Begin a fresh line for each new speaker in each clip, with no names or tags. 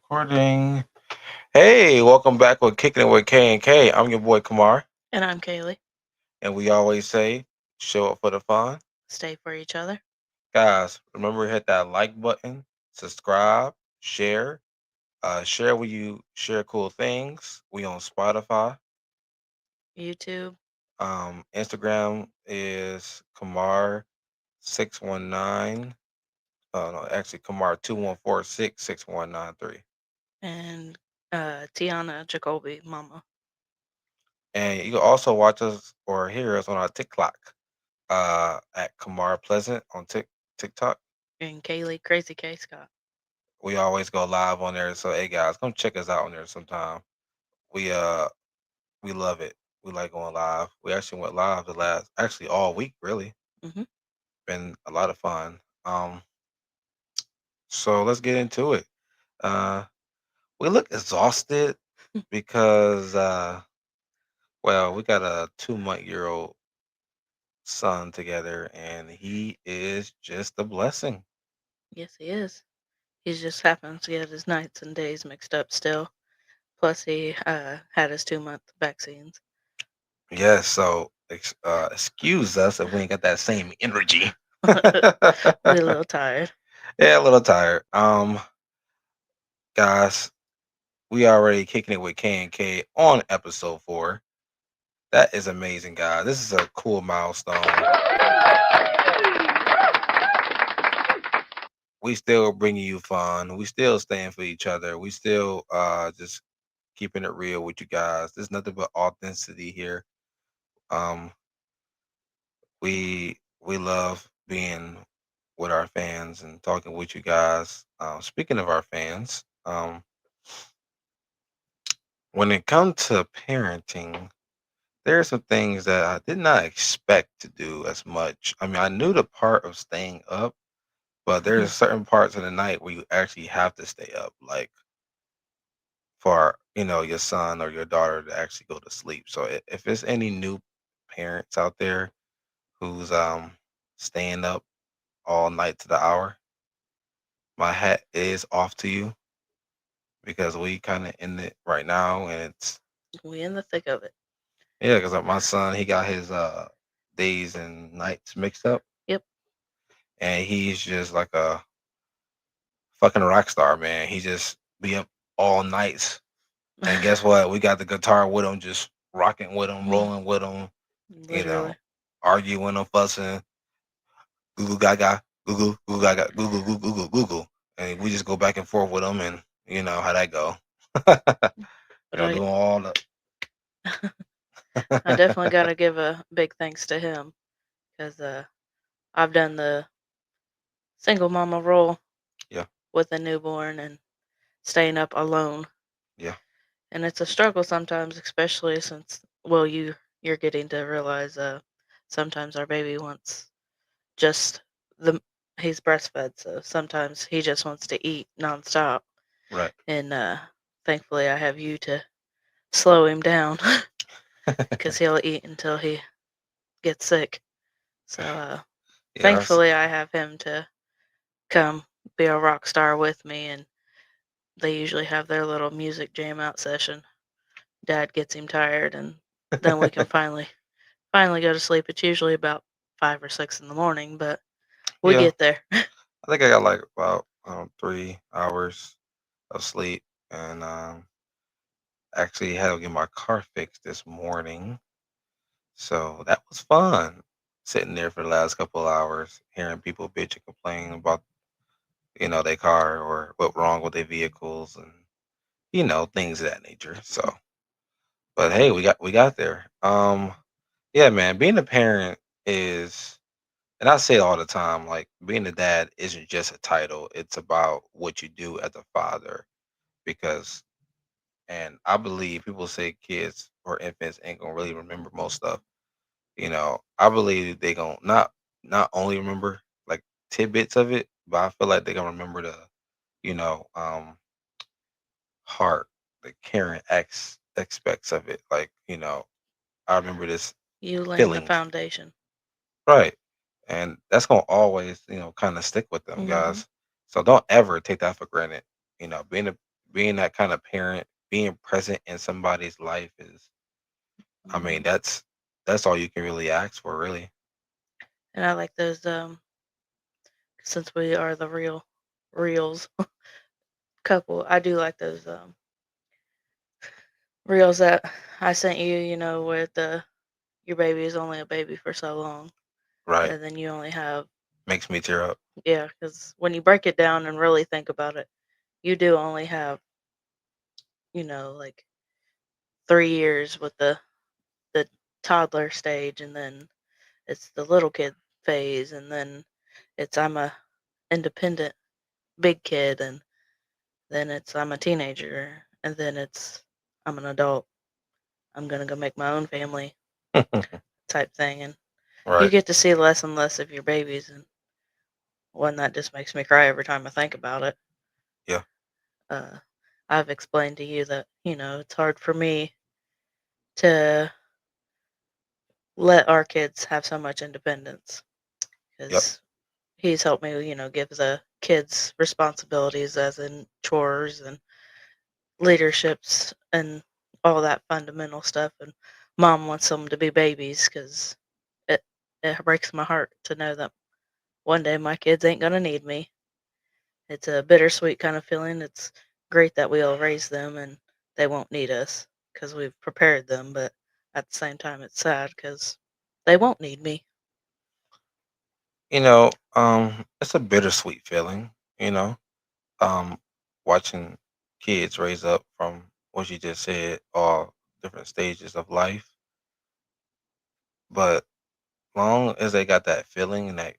Recording. Hey, welcome back with Kicking It with K and K. I'm your boy Kamar,
And I'm Kaylee.
and we always say, show up for the fun.
Stay for each other.
Guys, remember to hit that like button, subscribe, share, share with you, share cool things. We on Spotify.
YouTube.
Instagram is Kamar619. No, actually Kamar 214661993.
And Tiana Jacoby, Mama.
And you can also watch us or hear us on our TikTok at Kamar Pleasant on TikTok.
And Kaylee Crazy K Scott.
We always go live on there. So hey guys, come check us out on there sometime. We uh we love it. We like going live. We actually went live the last actually all week really.
Hmm.
Been a lot of fun. So let's get into it. Uh we look exhausted because well, we got a 2-month-year-old son together and he is just a blessing.
Yes, he is. He just happens to get his nights and days mixed up still. Plus, he had his 2 month vaccines.
Yeah, so excuse us if we ain't got that same energy.
We a little tired.
Yeah, a little tired. Guys, we already kicking it with K and K on episode 4. That is amazing, guys. This is a cool milestone. We still bringing you fun. We still staying for each other. We still just keeping it real with you guys. There's nothing but authenticity here. Um, we love being with our fans and talking with you guys. Speaking of our fans, when it comes to parenting, there are some things that I did not expect to do as much. I mean, I knew the part of staying up, but there's certain parts of the night where you actually have to stay up, like for your son or your daughter to actually go to sleep. So if there's any new parents out there who's staying up all night to the hour, my hat is off to you because we kind of in it right now, and it's
We in the thick of it.
yeah, because my son he got his days and nights mixed up,
Yep.
and he's just like a fucking rock star, man. He just be up all nights, and guess what? We got the guitar with him, just rocking with him, rolling with him, you know,
Literally.
arguing and fussing, goo goo gaga, goo goo goo gaga, goo goo goo goo goo goo goo, and we just go back and forth with him, and you know how that go.
But
Doing all the
I definitely got to give a big thanks to him because I've done the single mama role
yeah,
with a newborn and staying up alone.
yeah,
And it's a struggle sometimes, especially since well you're getting to realize sometimes our baby wants just the he's breastfed, so sometimes he just wants to eat nonstop.
right.
And thankfully I have you to slow him down because he'll eat until he gets sick. So
Yeah, that's
thankfully I have him to come be a rock star with me, and they usually have their little music jam out session. Dad gets him tired, and then we can finally go to sleep. It's usually about 5 or 6 in the morning, but we
yeah.
get there.
I think I got like about 3 hours of sleep, and actually had to get my car fixed this morning, so that was fun. Sitting there for the last couple of hours, hearing people bitch and complain about their car or what wrong with their vehicles and things of that nature. So, but hey, we got there. Yeah, man, being a parent is, and I say it all the time, like being a dad isn't just a title; it's about what you do as a father. Because, and I believe people say kids or infants ain't gonna really remember most stuff. I believe they gonna not only remember like tidbits of it, but I feel like they gonna remember the you know heart, the caring aspects of it. Like I remember this
You laying the
feelings,
foundation.
right? And that's gonna always kind of stick with them
Hmm.
guys. So don't ever take that for granted. Being a being that kind of parent, being present in somebody's life is, I mean,
Mhm.
that's all you can really ask for, really.
And I like those, since we are the reals couple, I do like those, reels that I sent you, with the your baby is only a baby for so long,
Right.
and then you only have
Makes me tear up.
yeah, because when you break it down and really think about it, you do only have, like 3 years with the toddler stage, and then it's the little kid phase, and then it's I'm a independent big kid, and then it's I'm a teenager, and then it's I'm an adult. I'm gonna go make my own family type thing, and you
Right.
get to see less and less of your babies, and one that just makes me cry every time I think about it.
Yeah.
Uh, I've explained to you that it's hard for me to let our kids have so much independence
Yep.
because he's helped me, give the kids responsibilities as in chores and leaderships and all that fundamental stuff. And mom wants them to be babies because it it breaks my heart to know that one day my kids ain't gonna need me. It's a bittersweet kind of feeling. It's great that we all raise them and they won't need us because we've prepared them, but at the same time, it's sad because they won't need me.
It's a bittersweet feeling, you know. Um, Watching kids raise up from what you just said, all different stages of life. But long as they got that feeling and that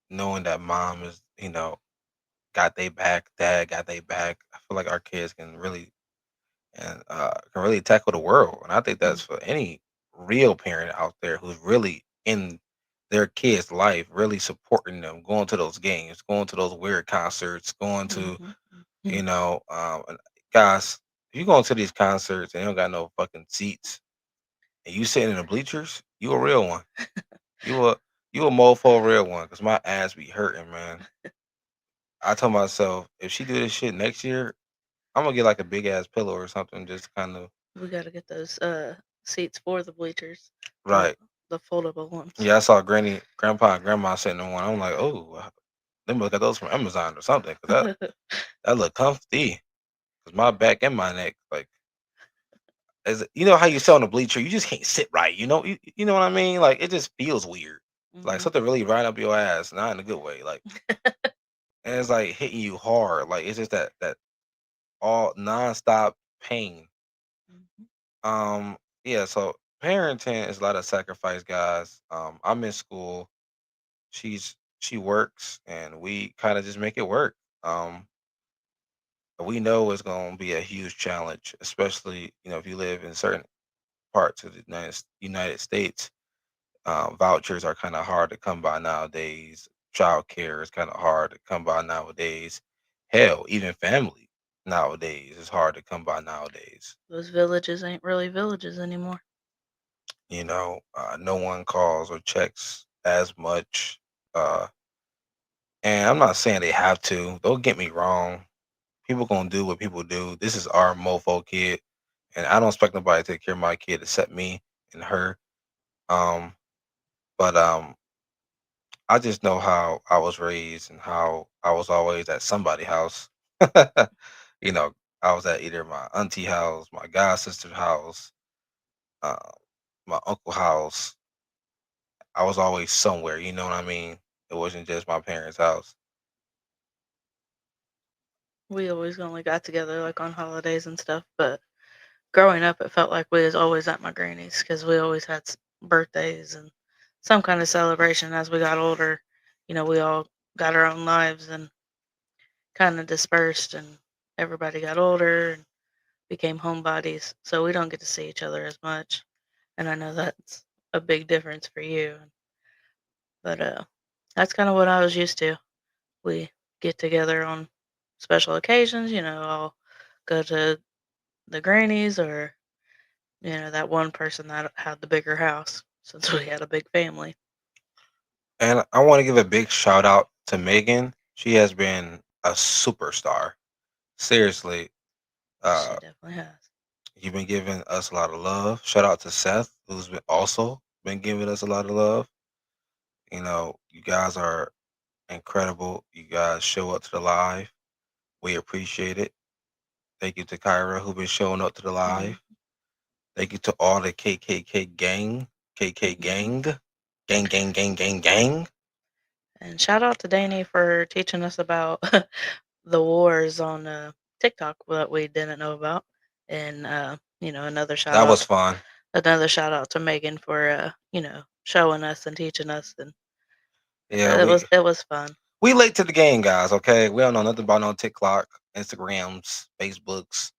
knowing that mom is, got they back, dad got they back, I feel like our kids can really tackle the world. And I think
Mm,
that's for any real parent out there who's really in their kid's life, really supporting them, going to those games, going to those weird concerts, going to,
mhm,
you
mhm,
know, and guys, if you going to these concerts and you don't got no fucking seats and you sitting in the bleachers, you a real one. You a you a mofo real one, cause my ass be hurting, man. I told myself if she do this shit next year, I'm gonna get like a big ass pillow or something, just kind of
We gotta get those seats for the bleachers, the
right.
the foldable ones.
Yeah, I saw grandpa, and grandma sitting in one. I'm like, oh, let me look at those from Amazon or something, cause that look comfy. Cause my back and my neck, like, as you know how you sit on the bleacher, you just can't sit right. You know what I mean? Like, it just feels weird, like
Mhm.
something really right up your ass, not in a good way. Like, and it's like hitting you hard. Like, it's just that all nonstop pain.
Mhm.
Um, yeah. So parenting is a lot of sacrifice, guys. I'm in school. She works, and we kind of just make it work. Um, we know it's going to be a huge challenge, especially if you live in certain parts of the United States. Vouchers are kind of hard to come by nowadays. Child care is kind of hard to come by nowadays. Hell, even family nowadays is hard to come by nowadays.
Those villages ain't really villages anymore.
No one calls or checks as much. Uh, and I'm not saying they have to. Don't get me wrong. People gonna do what people do. This is our mofo kid, and I don't expect nobody to take care of my kid except me and her. Um, but I just know how I was raised and how I was always at somebody's house. you know, I was at either my auntie house, my god sister's house, uh, my uncle house. I was always somewhere. You know what I mean? It wasn't just my parents' house.
We always only got together like on holidays and stuff, but growing up, it felt like we was always at my granny's because we always had birthdays and some kind of celebration. As we got older, we all got our own lives and kind of dispersed, and everybody got older and became homebodies. So we don't get to see each other as much. And I know that's a big difference for you. But that's kind of what I was used to. We get together on special occasions. I'll go to the grannies or that one person that had the bigger house since we had a big family.
And I want to give a big shout out to Megan. She has been a superstar. Seriously.
She
Uh,
definitely has.
you've been giving us a lot of love. Shout out to Seth, who's been also been giving us a lot of love. You guys are incredible. You guys show up to the live. We appreciate it. Thank you to Kyra, who been showing up to the live.
Mm-hmm.
Thank you to all the KKK gang, KK
Mm-hmm.
gang, gang, gang, gang, gang, gang.
And shout out to Danny for teaching us about the wars on TikTok that we didn't know about. And
That was fun.
another shout out to Megan for showing us and teaching us, and
Yeah,
it was fun.
we late to the game, guys. Okay, we don't know nothing about no TikTok, Instagrams, Facebooks.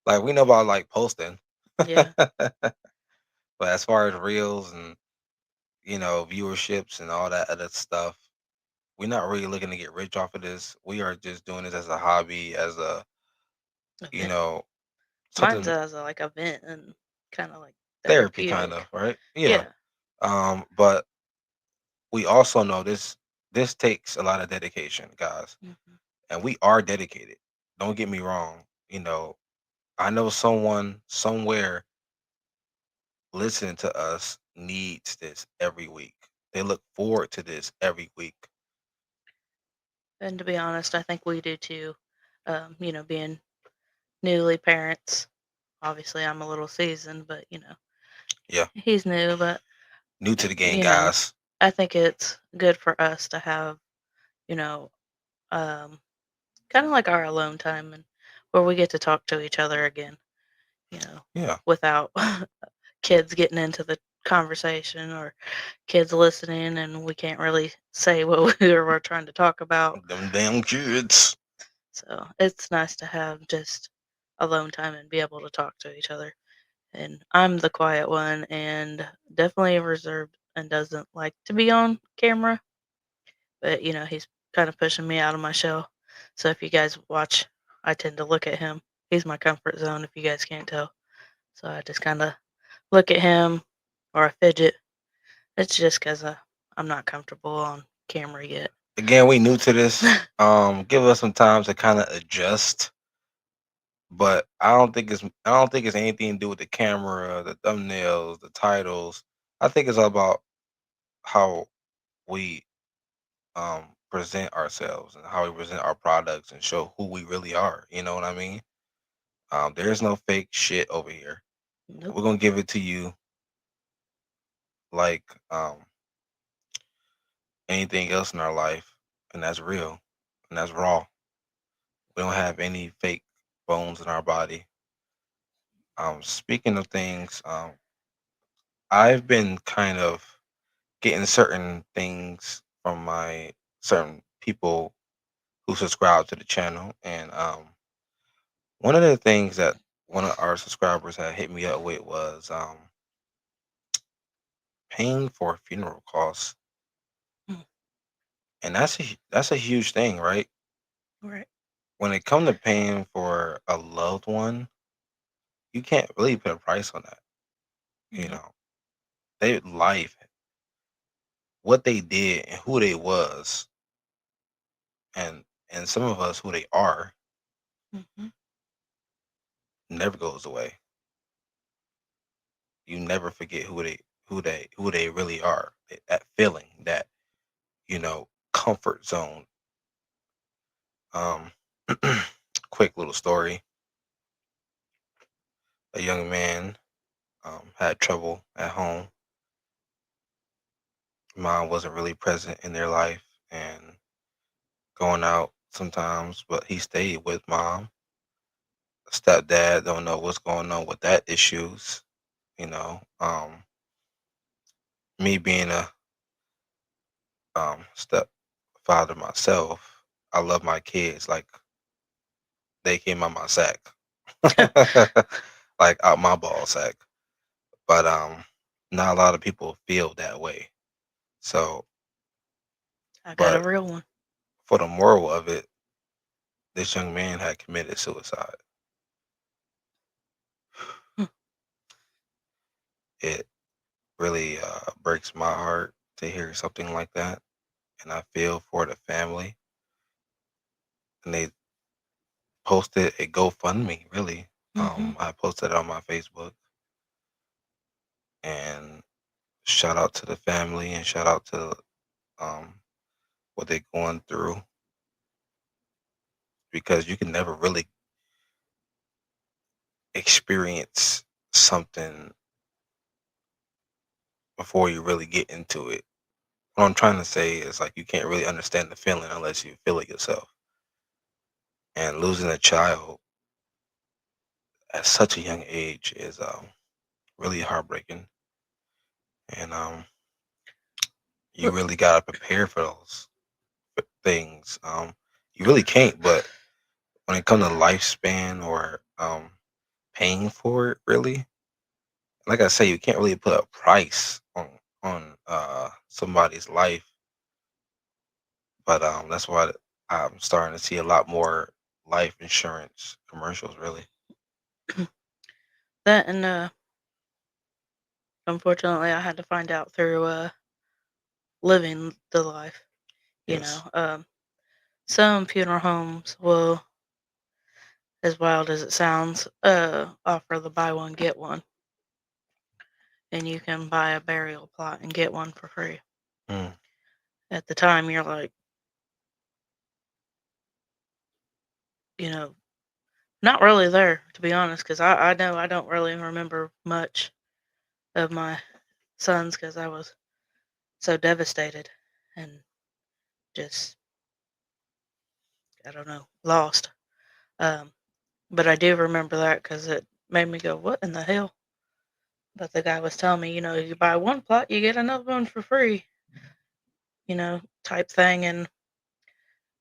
Like we know about like posting,
Yeah,
but as far as reels and viewerships and all that other stuff, we're not really looking to get rich off of this. We are just doing this as a hobby, as a you
event.
know
Mine's
something
as a like a vent and kind of like
therapy kind
therapeutic.
of, right? Yeah.
Yeah.
But we also know this takes a lot of dedication, guys,
Hmm.
and we are dedicated. Don't get me wrong. I know someone somewhere listening to us needs this every week. They look forward to this every week.
And to be honest, I think we do too. Being newly parents, obviously I'm a little seasoned, but
Yeah,
he's new. But
new to the game,
you know,
guys.
I think it's good for us to have you know um, kind of like our alone time and where we get to talk to each other again. You know,
Yeah,
without kids getting into the conversation or kids listening, and we can't really say what we were trying to talk about.
them damn kids.
So it's nice to have just alone time and be able to talk to each other. And I'm the quiet one and definitely reserved and doesn't like to be on camera. But he's kind of pushing me out of my shell. So if you guys watch, I tend to look at him. He's my comfort zone if you guys can't tell. So I just kind of look at him or I fidget. It's just because I'm not comfortable on camera yet.
Again, we new to this. Give us some time to kind of adjust. But I don't think it's anything to do with the camera, the thumbnails, the titles. I think it's all about how we present ourselves and how we present our products and show who we really are. You know what I mean? There's no fake shit over here.
Nope.
We're gonna give it to you like anything else in our life, and that's real and that's raw. We don't have any fake bones in our body. Speaking of things, I've been kind of getting certain things from my certain people who subscribe to the channel, and one of the things that one of our subscribers had hit me up with was paying for funeral costs,
Mm.
and that's a huge thing, right?
Right.
When it comes to paying for a loved one, you can't really put a price on that. You
Nope.
know, their life, what they did, and who they was, and some of us who they are,
Hmm.
never goes away. You never forget who they really are. That feeling, that comfort zone. Um, quick little story: a young man had trouble at home. Mom wasn't really present in their life and going out sometimes, but he stayed with mom. Stepdad don't know what's going on with that issues. Me being a stepfather myself, I love my kids like they came out my sack, like out my ball sack. But not a lot of people feel that way. So,
I got a
but
real one.
for the moral of it, this young man had committed suicide.
Hmm.
It really breaks my heart to hear something like that, and I feel for the family. And posted a GoFundMe. Really,
Hmm.
I posted it on my Facebook, and shout out to the family and shout out to um what they're going through, because you can never really experience something before you really get into it. What I'm trying to say is, like, you can't really understand the feeling unless you feel it yourself. And losing a child at such a young age is really heartbreaking. And you really gotta prepare for those things. You really can't. But when it comes to lifespan or paying for it, really, like I say, you can't really put a price on somebody's life. But that's why I'm starting to see a lot more life insurance commercials. Really,
That and unfortunately, I had to find out through living the life. You know,
yes,
some funeral homes will, as wild as it sounds, offer the buy one get one, and you can buy a burial plot and get one for free.
mm,
At the time, you're like, you know, not really there, to be honest, because I know I don't really remember much of my sons because I was so devastated and just, I don't know, lost. Um, but I do remember that because it made me go, what in the hell? But the guy was telling me, you buy one plot, you get another one for free, type thing. And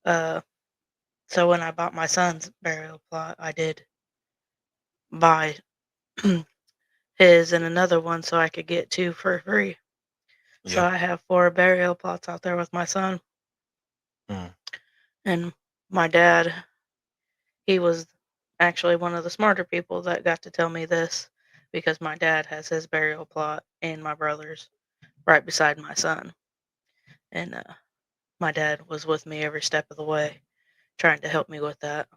uh, so when I bought my son's burial plot, I did buy his and another one so I could get two for free. So
yeah,
I have four burial plots out there with my son.
mm,
And my dad, he was actually one of the smarter people that got to tell me this because my dad has his burial plot and my brother's right beside my son. And my dad was with me every step of the way trying to help me with that.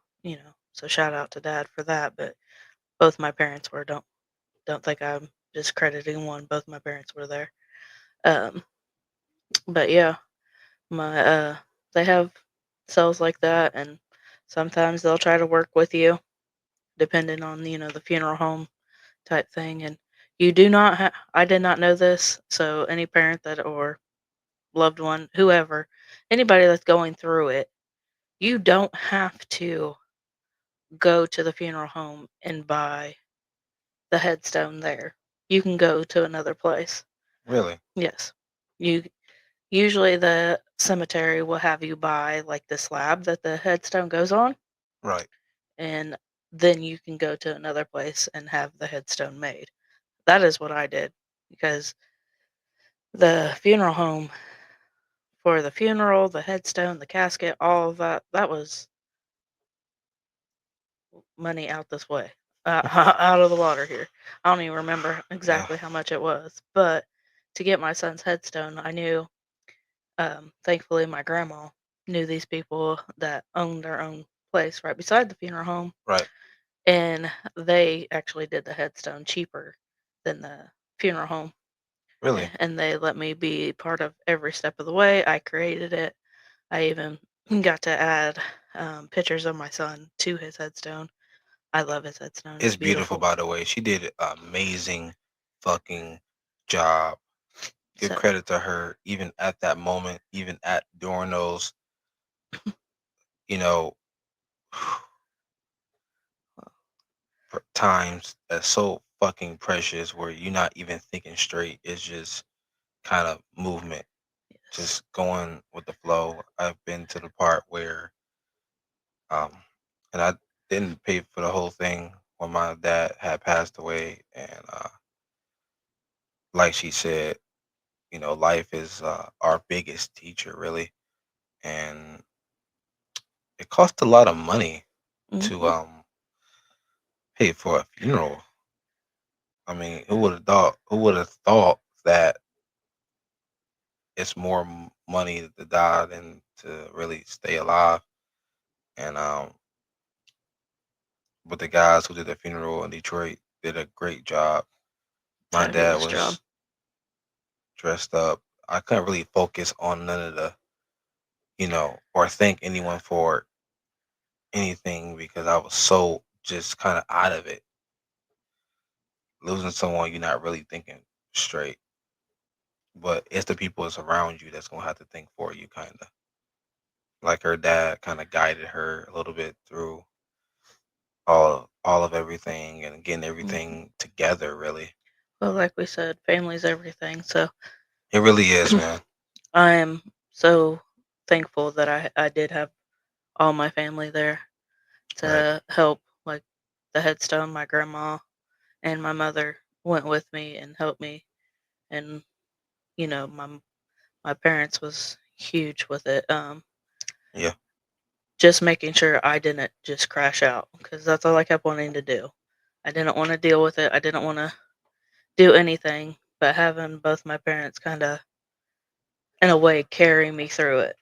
So shout out to dad for that. But both my parents were. Don't think I'm discrediting one. Both my parents were there. Um, but yeah, my they have cells like that, and sometimes they'll try to work with you, depending on the funeral home type thing. And you do not. I did not know this, so any parent that or loved one, whoever, anybody that's going through it, you don't have to go to the funeral home and buy the headstone there. You can go to another place.
really,
Yes. You usually the cemetery will have you buy like the slab that the headstone goes on,
right.
and then you can go to another place and have the headstone made. That is what I did because the funeral home for the funeral, the headstone, the casket, all of that was money out this way. Out of the water here. I don't even remember
Yeah,
exactly how much it was, but to get my son's headstone, I knew. Thankfully, my grandma knew these people that owned their own place right beside the funeral home,
right.
and they actually did the headstone cheaper than the funeral home.
Really,
And they let me be part of every step of the way. I created it. I even got to add pictures of my son to his headstone. I love his headstone. It's
it's beautiful.
beautiful.
By the way, she did an amazing fucking job. Give
So,
credit to her, even at that moment, even at during those, you know, times that's so fucking precious where you're not even thinking straight. It's just kind of movement,
yes.
just going with the flow. I've been to the part where, um, and I didn't pay for the whole thing when my dad had passed away, and like she said, life is our biggest teacher, really, and it costs a lot of money to
Hmm.
pay for a funeral. I mean, who would have thought? Who would have thought that it's more money to die than to really stay alive? And but the guys who did the funeral in Detroit did a great job. My dad
Fabulous job.
was dressed up. I couldn't really focus on none of the, or thank anyone for anything because I was so just kind of out of it. Losing someone, you're not really thinking straight, but it's the people that's around you that's gonna have to think for you, kind of. Like her dad kind of guided her a little bit through all of everything and getting
Mhm.
everything together. Really,
Well, like we said, family's everything. So
it really is, man.
I am so thankful that I did have all my family there
Right?
to help. Like the headstone, my grandma and my mother went with me and helped me, and my parents was huge with it.
Yeah.
Just making sure I didn't just crash out because that's all I kept wanting to do. I didn't want to deal with it. I didn't want to do anything, but having both my parents kind of, in a way, carry me through it.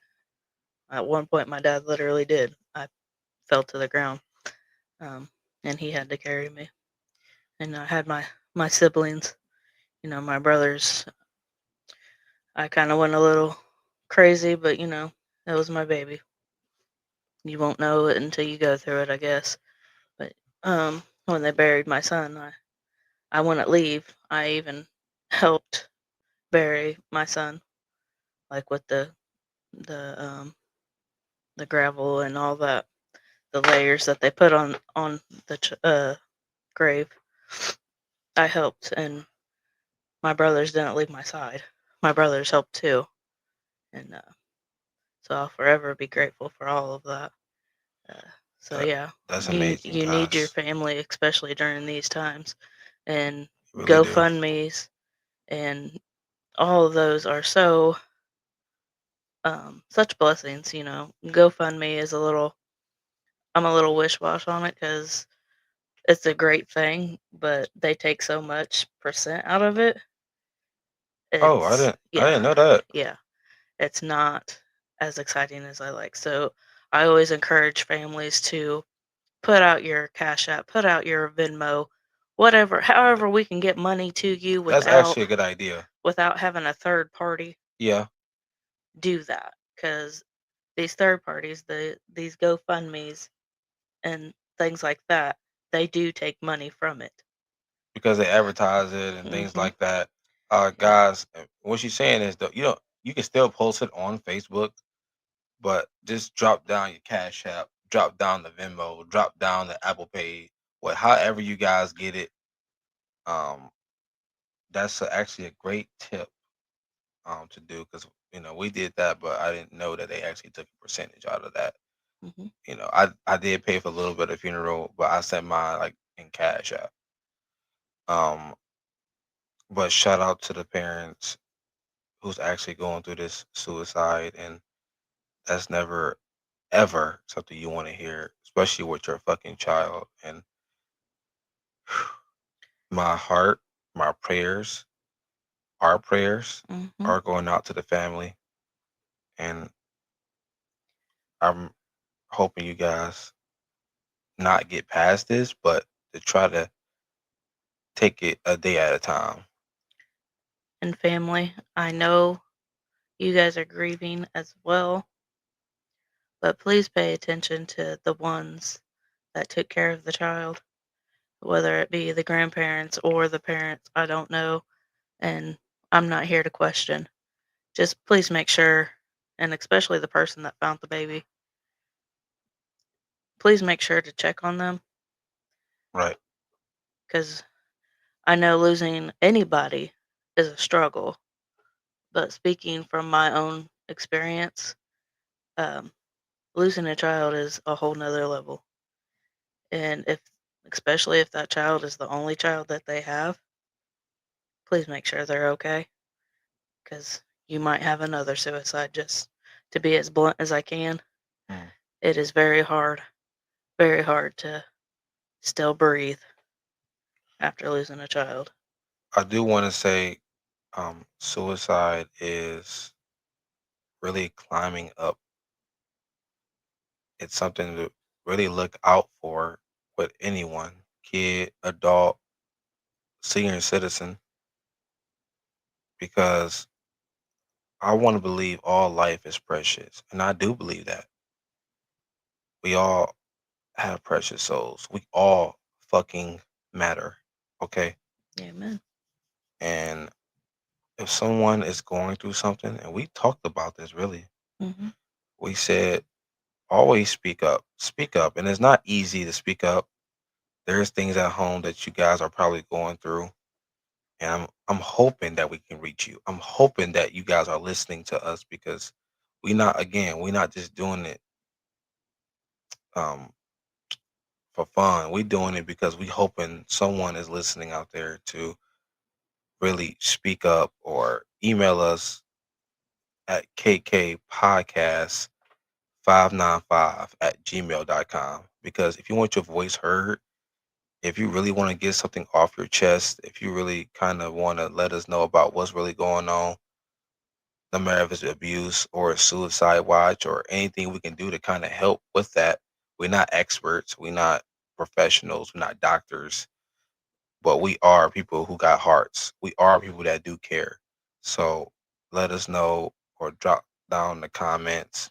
At one point, my dad literally did. I fell to the ground, um, and he had to carry me. And I had my siblings, my brothers. I kind of went a little crazy, but that was my baby. You won't know it until you go through it, I guess. But when they buried my son, I wouldn't leave. I even helped bury my son, like with the gravel and all that, the layers that they put on the grave. I helped, and my brothers didn't leave my side. My brothers helped too, and so I'll forever be grateful for all of that. Uh, so
That
yeah,
that's
you
amazing,
you need your
guys.
family, especially during these times, and
You really do.
GoFundmes and all of those are such blessings. GoFundMe is I'm a little wish wash on it because it's a great thing, but they take so much percent out of it.
Oh,
It's
I
yeah,
didn't know that.
yeah. It's not as exciting as I like. So I always encourage families to put out your Cash App, put out your Venmo, whatever, however we can get money to you
That's
without
actually a good idea.
having a third party
Yeah,
do that. Because these third parties, these GoFundMe's and things like that, they do take money from it.
because they advertise it and things
Mhm.
like that.
Yeah.
Guys, what she's saying is that you can still post it on Facebook, but just drop down your Cash App, drop down the Venmo, drop down the Apple Pay, however you guys get it. Um, that's actually a great tip to do because we did that, but I didn't know that they actually took a percentage out of that.
Mhm.
I did pay for a little bit of funeral, but I sent mine like in Cash App. Um, but shout out to the parents who's actually going through this suicide, and that's never ever something you want to hear, especially with your fucking child. And my heart, my prayers, our prayers
Mhm.
are going out to the family, and I'm hoping you guys not get past this, but to try to take it a day at a time.
And family, I know you guys are grieving as well, but please pay attention to the ones that took care of the child, whether it be the grandparents or the parents. I don't know, and I'm not here to question. Just please make sure, and especially the person that found the baby, please make sure to check on them
Right.
because I know losing anybody is a struggle. But speaking from my own experience, um, losing a child is a whole nother level. And especially if that child is the only child that they have, please make sure they're okay because you might have another suicide. Just to be as blunt as I can,
Mm.
it is very hard to still breathe after losing a child.
I do want to say suicide is really climbing up. It's something to really look out for with anyone, kid, adult, senior citizen, because I want to believe all life is precious. And I do believe that. We all have precious souls. We all fucking matter. Okay.
Amen.
And if someone is going through something, and we talked about this really,
Hmm.
we said always speak up. Speak up. And it's not easy to speak up. There's things at home that you guys are probably going through. And I'm hoping that we can reach you. I'm hoping that you guys are listening to us because we're not just doing it um for fun. We're doing it because we hoping someone is listening out there to really speak up or email us at kkpodcast595 at gmail.com. Because if you want your voice heard, if you really want to get something off your chest, if you really kind of want to let us know about what's really going on, no matter if it's abuse or a suicide watch or anything we can do to kind of help with that. We're not experts, we're not professionals, we're not doctors, but we are people who got hearts. We are people that do care. So let us know or drop down the comments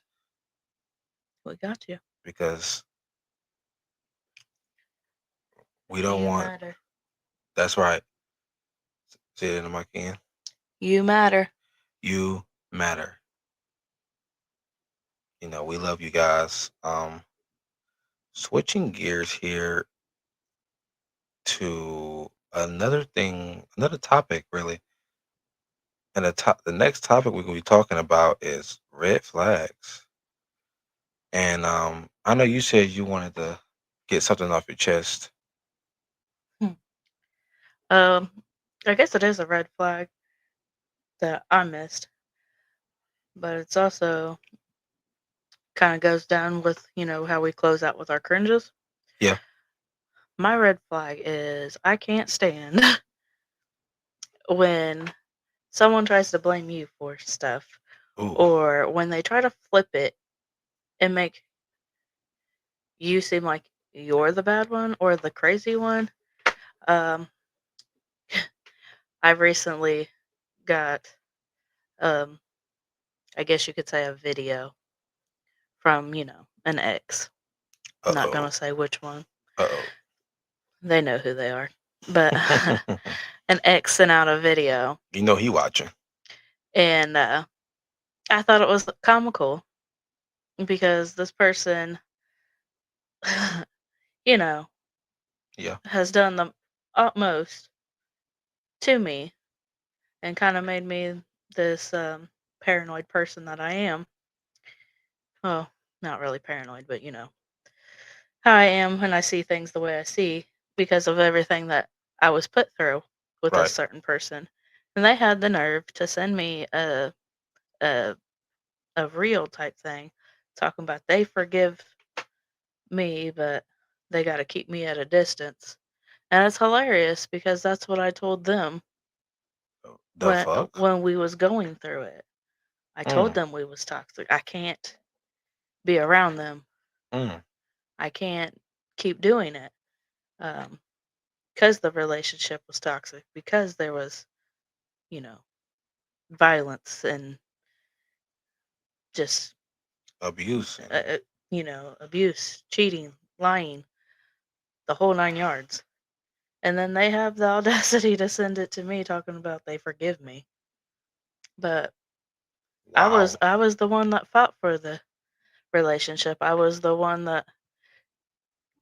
We got you.
because we don't
You
want.
matter.
That's right. Say it in the mic again.
You matter.
You matter. We love you guys. Switching gears here to another thing, another topic, really. And the next topic we're gonna be talking about is red flags. And I know you said you wanted to get something off your chest.
Hmm. Um, I guess it is a red flag that I missed, but it's also kind of goes down with, how we close out with our cringes.
Yeah.
My red flag is I can't stand when someone tries to blame you for stuff
Ooh.
or when they try to flip it and make you seem like you're the bad one or the crazy one. Um, I've recently got, um, I guess you could say, a video from, an ex.
Uh
I'm not
oh.
gonna say which one.
Uh
They know who they are. But
oh.
an ex sent out a video,
You know he watching.
and I thought it was comical because this person, you know,
Yeah.
has done the utmost to me and kind of made me this paranoid person that I am. Well, not really paranoid, but how I am when I see things the way I see because of everything that I was put through with this
Right.
certain person. And they had the nerve to send me a a real type thing talking about they forgive me, but they got to keep me at a distance. And it's hilarious because that's what I told them
The fuck?
when we was going through it. I told
Mm.
them we was toxic. I can't be around them.
Mm.
I can't keep doing it. Um, because the relationship was toxic, because there was, you know, violence and just,
Abuse
uh,
and
uh, abuse, cheating, lying, the whole nine yards. And then they have the audacity to send it to me talking about they forgive me. But
wow.
I was the one that fought for the relationship. I was the one that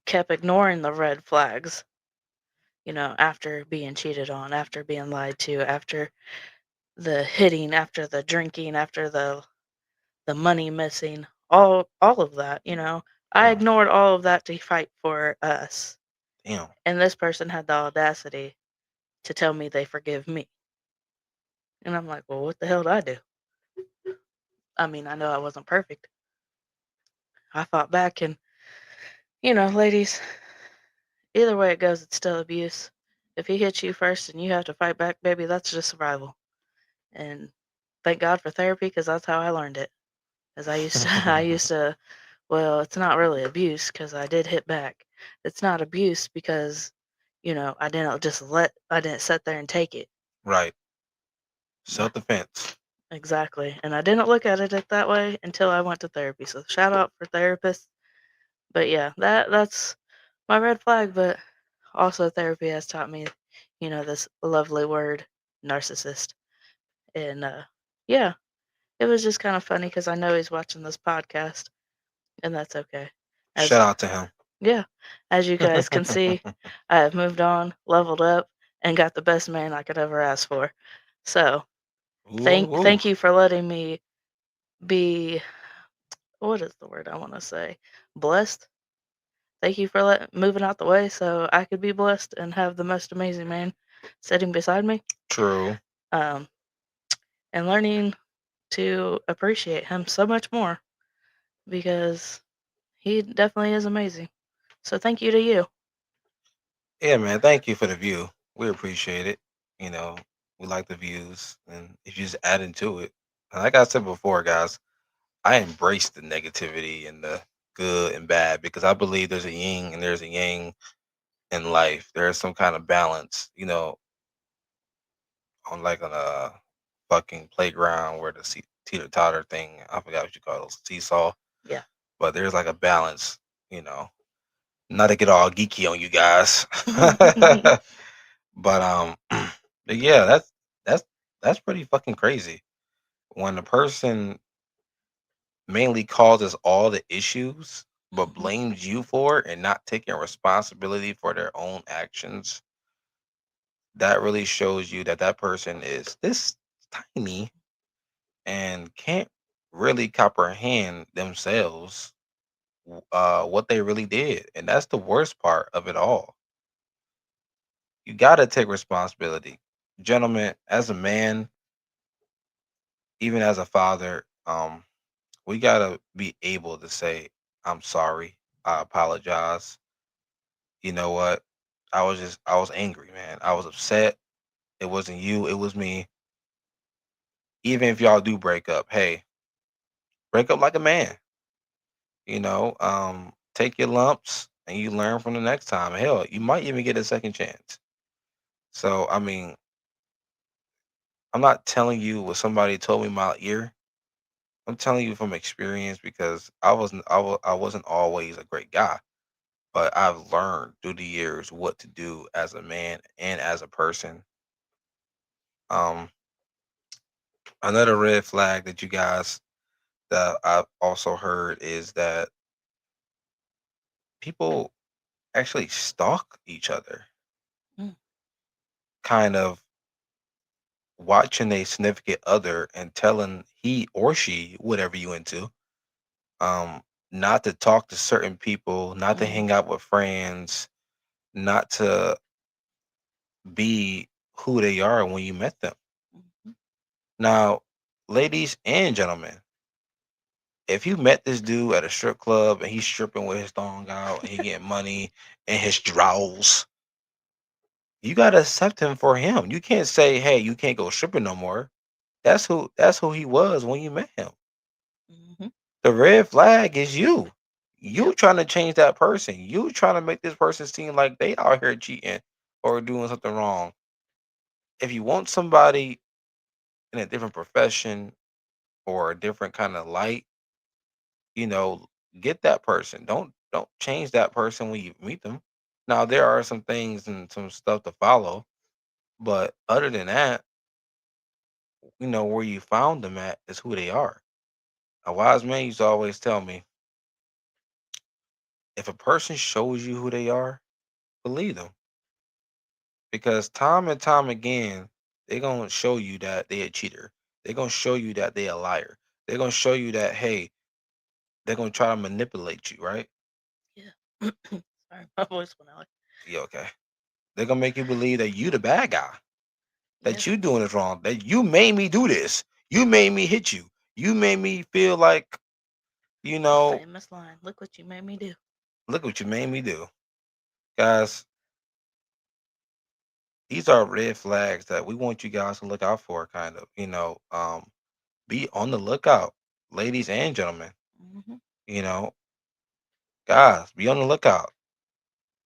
kept ignoring the red flags, after being cheated on, after being lied to, after the hitting, after the drinking, after the money missing, all of that, I
Mm.
ignored all of that to fight for us.
Damn.
And this person had the audacity to tell me they forgive me. And I'm like, well, what the hell did I do? I mean, I know I wasn't perfect. I fought back, and ladies, either way it goes, it's still abuse. If he hits you first and you have to fight back, baby, that's just survival. And thank God for therapy because that's how I learned it. As I used to, I used to, well, it's not really abuse because I did hit back. it's not abuse because, I didn't sit there and take it.
Right.
But
Self-defense.
exactly. And I didn't look at it that way until I went to therapy. So shout out for therapists. But yeah, that's my red flag, but also therapy has taught me, this lovely word, narcissist. And yeah, it was just kind of funny because I know he's watching this podcast, and that's okay.
Shout
As
out to him.
Yeah, as you guys can see, I have moved on, leveled up, and got the best man I could ever ask for. So
Ooh, ooh.
thank you for letting me be, what is the word I want to say? Blessed. Thank you for moving out the way so I could be blessed and have the most amazing man sitting beside me.
True.
Um, and learning to appreciate him so much more because he definitely is amazing. So thank you to you.
Yeah, man. Thank you for the view. We appreciate it. You know, we like the views, and if you just add into it, and like I said before, guys, I embrace the negativity and the good and bad because I believe there's a yin and there's a yang in life. There's some kind of balance, on a fucking playground where the teeter totter thing. I forgot what you call those, seesaw.
Yeah.
But there's like a balance, you know. Not to get all geeky on you guys, but but yeah, that's that's pretty fucking crazy when the person mainly causes all the issues but
Mhm.
blames you for it and not taking responsibility for their own actions. That really shows you that that person is this tiny and can't really comprehend themselves, what they really did, and that's the worst part of it all. You got to take responsibility, gentlemen. As a man, even as a father, we got to be able to say, I'm sorry, I apologize. You know what, I was angry, man. I was upset. It wasn't you, it was me. Even if y'all do break up, hey, break up like a man. Take your lumps and you learn from the next time. Hell, you might even get a second chance. So I mean, I'm not telling you what somebody told me in my ear. I'm telling you from experience because I wasn't always a great guy, but I've learned through the years what to do as a man and as a person. Um, Another red flag that you guys that I've also heard is that people actually stalk each other,
Mm,
kind of watching a significant other and telling he or she, whatever you into, um, not to talk to certain people, not to
mm,
hang out with friends, not to be who they are when you met them.
mhm,
Now, ladies and gentlemen, if you met this dude at a strip club and he's stripping with his thong out and he getting money and his drawers, you gotta accept him for him. You can't say, "Hey, you can't go stripping no more." That's who he was when you met him.
mhm.
The red flag is you. You
Yep.
trying to change that person. You trying to make this person seem like they out here cheating or doing something wrong. If you want somebody in a different profession or a different kind of light, you know, get that person. Don't change that person when you meet them. Now there are some things and some stuff to follow, but other than that, where you found them at is who they are. A wise man used to always tell me, if a person shows you who they are, believe them. Because time and time again, they're gonna show you that they a cheater. They're gonna show you that they a liar. They're gonna show you that, hey, they're gonna try to manipulate you, right?
Yeah. Sorry, my voice went out.
Yeah, okay. They're gonna make you believe that you the bad guy,
Yeah.
that you doing this wrong, that you made me do this, you made me hit you, you made me feel like, you
The
know,
famous line. Look what you made me do.
look what you made me do. Guys, these are red flags that we want you guys to look out for, kind of, be on the lookout, ladies and gentlemen.
Mhm.
You know, guys, be on the lookout.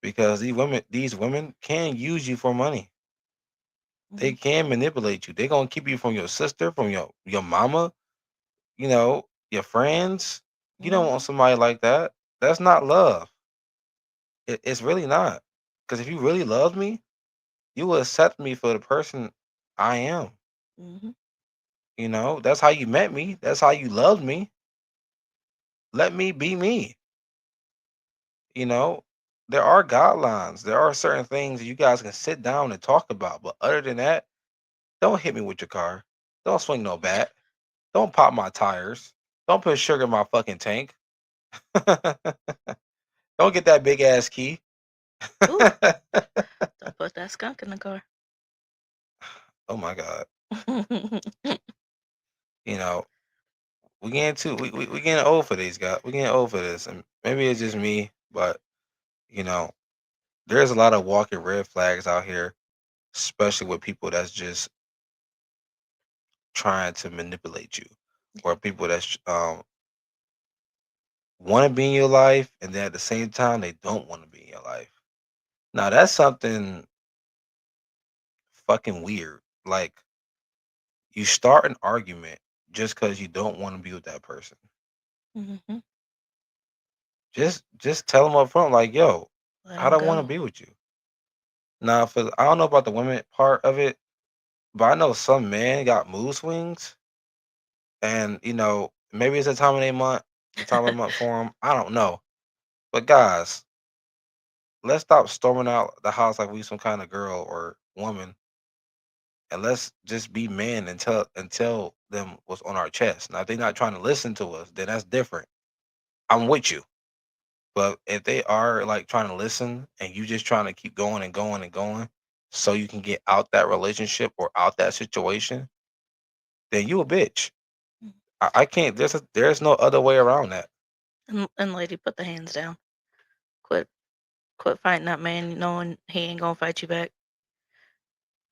because these women can use you for money. They
Mhm,
can manipulate you. They're gonna keep you from your sister, from your mama, your friends. You don't want
mhm,
somebody like that. That's not love. It's really not. Because if you really loved me, you will accept me for the person I am.
mhm,
That's how you met me. That's how you loved me. Let me be me. You know, there are guidelines. There are certain things you guys can sit down and talk about. But other than that, don't hit me with your car. Don't swing no bat. Don't pop my tires. Don't put sugar in my fucking tank. Don't get that big ass key.
Ooh, don't put that skunk in the car.
Oh my god. You know, we getting old for these guys. We getting old for this, and maybe it's just me, but you know, there's a lot of walking red flags out here, especially with people that's just trying to manipulate you, or people that's want to be in your life, and then at the same time they don't want to be in your life. Now that's something fucking weird. Like you start an argument just because you don't want to be with that person.
Mhm.
Just tell them up front, like, yo,
Let
I
him
don't want to
go.
be with you. Now, for I don't know about the women part of it, but I know some men got mood swings, and maybe it's the time of the month for them. I don't know, but guys, let's stop storming out the house like we some kind of girl or woman, and let's just be men and tell them what's on our chest. Now, if they're not trying to listen to us, then that's different. I'm with you. But if they are like trying to listen and you just trying to keep going and going and going so you can get out that relationship or out that situation, then you a bitch. I can't there's no other way around that.
And lady, put the hands down. Quit quit fighting that man knowing he ain't gonna fight you back.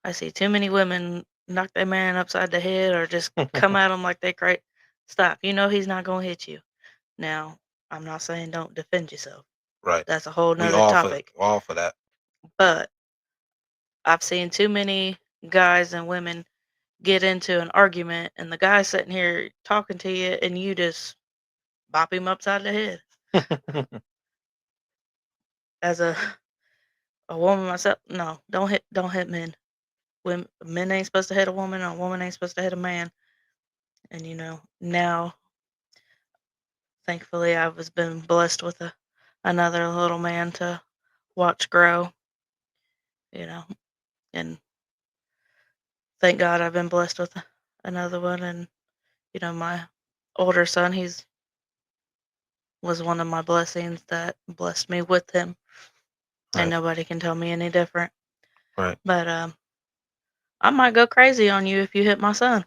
I see too many women knock that man upside the head or just come at him like they crazy. Stop. You know he's not gonna hit you. Now, I'm not saying don't defend yourself.
Right.
That's a whole
We
nother
all for
topic.
all for that.
But I've seen too many guys and women get into an argument and the guy's sitting here talking to you and you just bop him upside the head. As a woman myself, no, don't hit men. When men ain't supposed to hit a woman, or a woman ain't supposed to hit a man. And now thankfully I was been blessed with another little man to watch grow, you know, and thank God I've been blessed with another one. And my older son, he's was one of my blessings that blessed me with him, and
Right.
nobody can tell me any different.
Right.
But I might go crazy on you if you hit my son.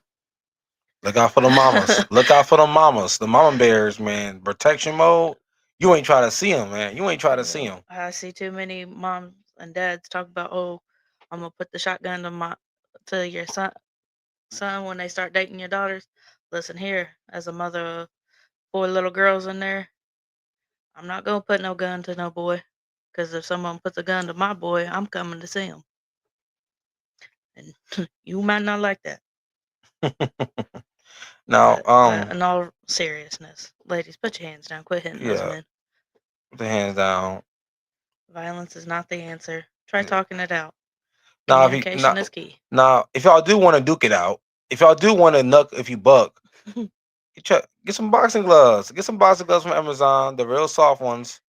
Look out for the mamas. Look out for the mamas. The mama bears, man. Protection mode. You ain't try to see them, man. You ain't try to see them.
I see too many moms and dads talk about, oh, I'm gonna put the shotgun to your son when they start dating your daughters. Listen here, as a mother of four little girls in there, I'm not gonna put no gun to no boy, because if someone puts a gun to my boy, I'm coming to see him, and you might not like that.
Now,
But in all seriousness, ladies, put your hands down. Quit hitting those
yeah,
men.
put the hands down.
Violence is not the answer. Try
Yeah.
talking it out.
Now, if you
Communication is key.
now, if y'all do want to duke it out, if y'all do want to knuck, if you buck, get some boxing gloves. Get some boxing gloves from Amazon, the real soft ones.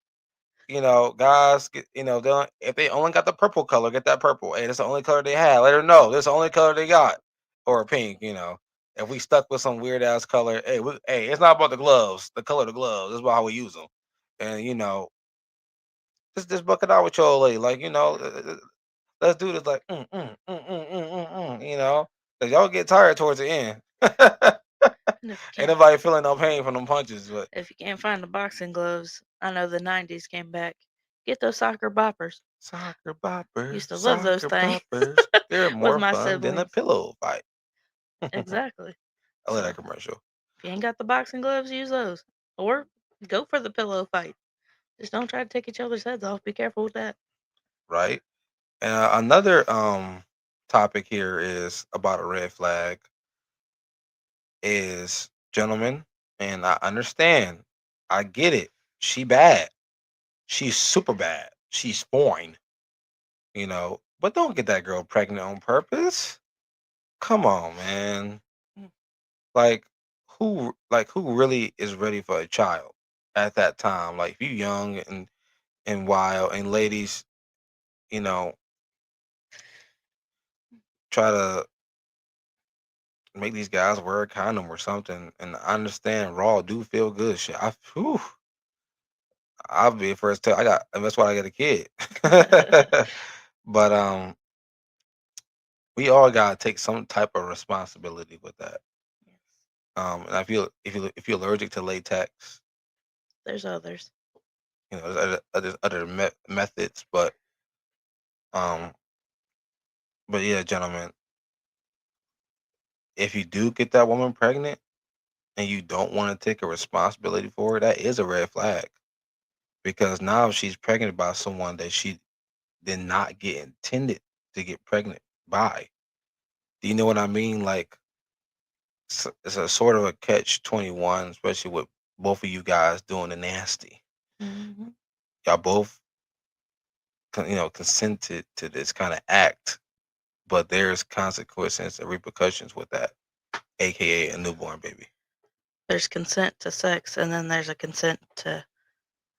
Guys, if they only got the purple color, get that purple. Hey, that's the only color they have. Let her know that's the only color they got, or pink. If we stuck with some weird ass color, hey, it's not about the gloves, the color of the gloves. It's about how we use them, and just buck it out with your old lady. Like let's do this. Like cause y'all get tired towards the end.
And if you
Ain't
can't
nobody feeling no pain from them punches, but
if you can't find the boxing gloves, I know the '90s came back. Get those soccer boppers.
soccer boppers,
Used to love those
soccer
things
boppers, they're
with
more
my
fun than a
siblings.
pillow fight.
Exactly.
I love
So
that commercial.
if you ain't got the boxing gloves, use those, or go for the pillow fight. Just don't try to take each other's heads off. Be careful with that.
right? And another topic here is about a red flag is gentlemen, and I understand, I get it. She bad. She's super bad. She's fine, but don't get that girl pregnant on purpose. Come on, man. Like who really is ready for a child at that time? Like if you young and wild and ladies, you know, try to make these guys wear a condom or something. And I understand raw do feel good. Shit. I'll be the first to I got and that's why I got a kid. But we all gotta take some type of responsibility with that.
Yes.
And I feel if you're allergic to latex,
There's others.
there's other methods, um, but yeah, gentlemen, if you do get that woman pregnant and you don't want to take a responsibility for it, that is a red flag because now she's pregnant by someone that she did not get intended to get pregnant by. Do you know what I mean? Like it's a sort of a catch 21, especially with both of you guys doing the nasty.
Hmm.
Y'all both consented to this kind of act, but there's consequences and repercussions with that, aka a newborn baby.
There's consent to sex, and then there's a consent to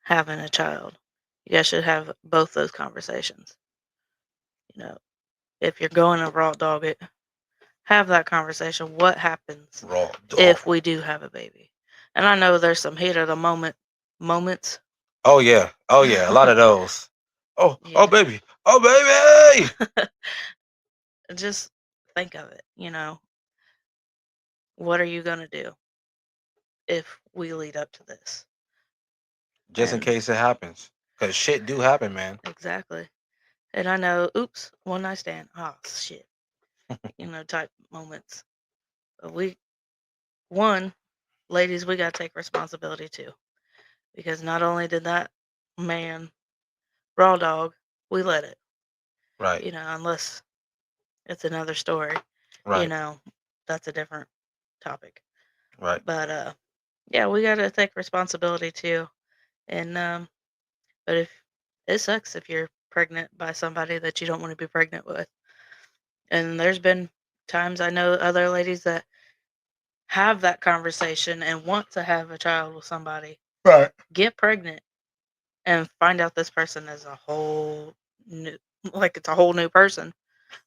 having a child. You guys should have both those conversations. You know, if you're going to raw dog it, have that conversation. What happens
Raw
if
dog.
we do have a baby? And I know there's some heat of the moments.
Oh yeah, oh yeah, a lot of those. Oh
Yeah.
baby, oh baby.
Just think of it. What are you going to do if we lead up to this?
Just in
And
case it happens, cause shit do happen, man.
exactly. And I know, oops, one night stand. Oh, shit. Type moments. But one, ladies, we got to take responsibility too. Because not only did that man raw dog, we let it.
Right,
Unless it's another story, you
right,
know, that's a different topic.
right,
But yeah, we got to take responsibility too. And but if it sucks if you're pregnant by somebody that you don't want to be pregnant with. And there's been times I know other ladies that have that conversation and want to have a child with somebody,
right.
get pregnant, and find out this person is a whole new, like it's a whole new person.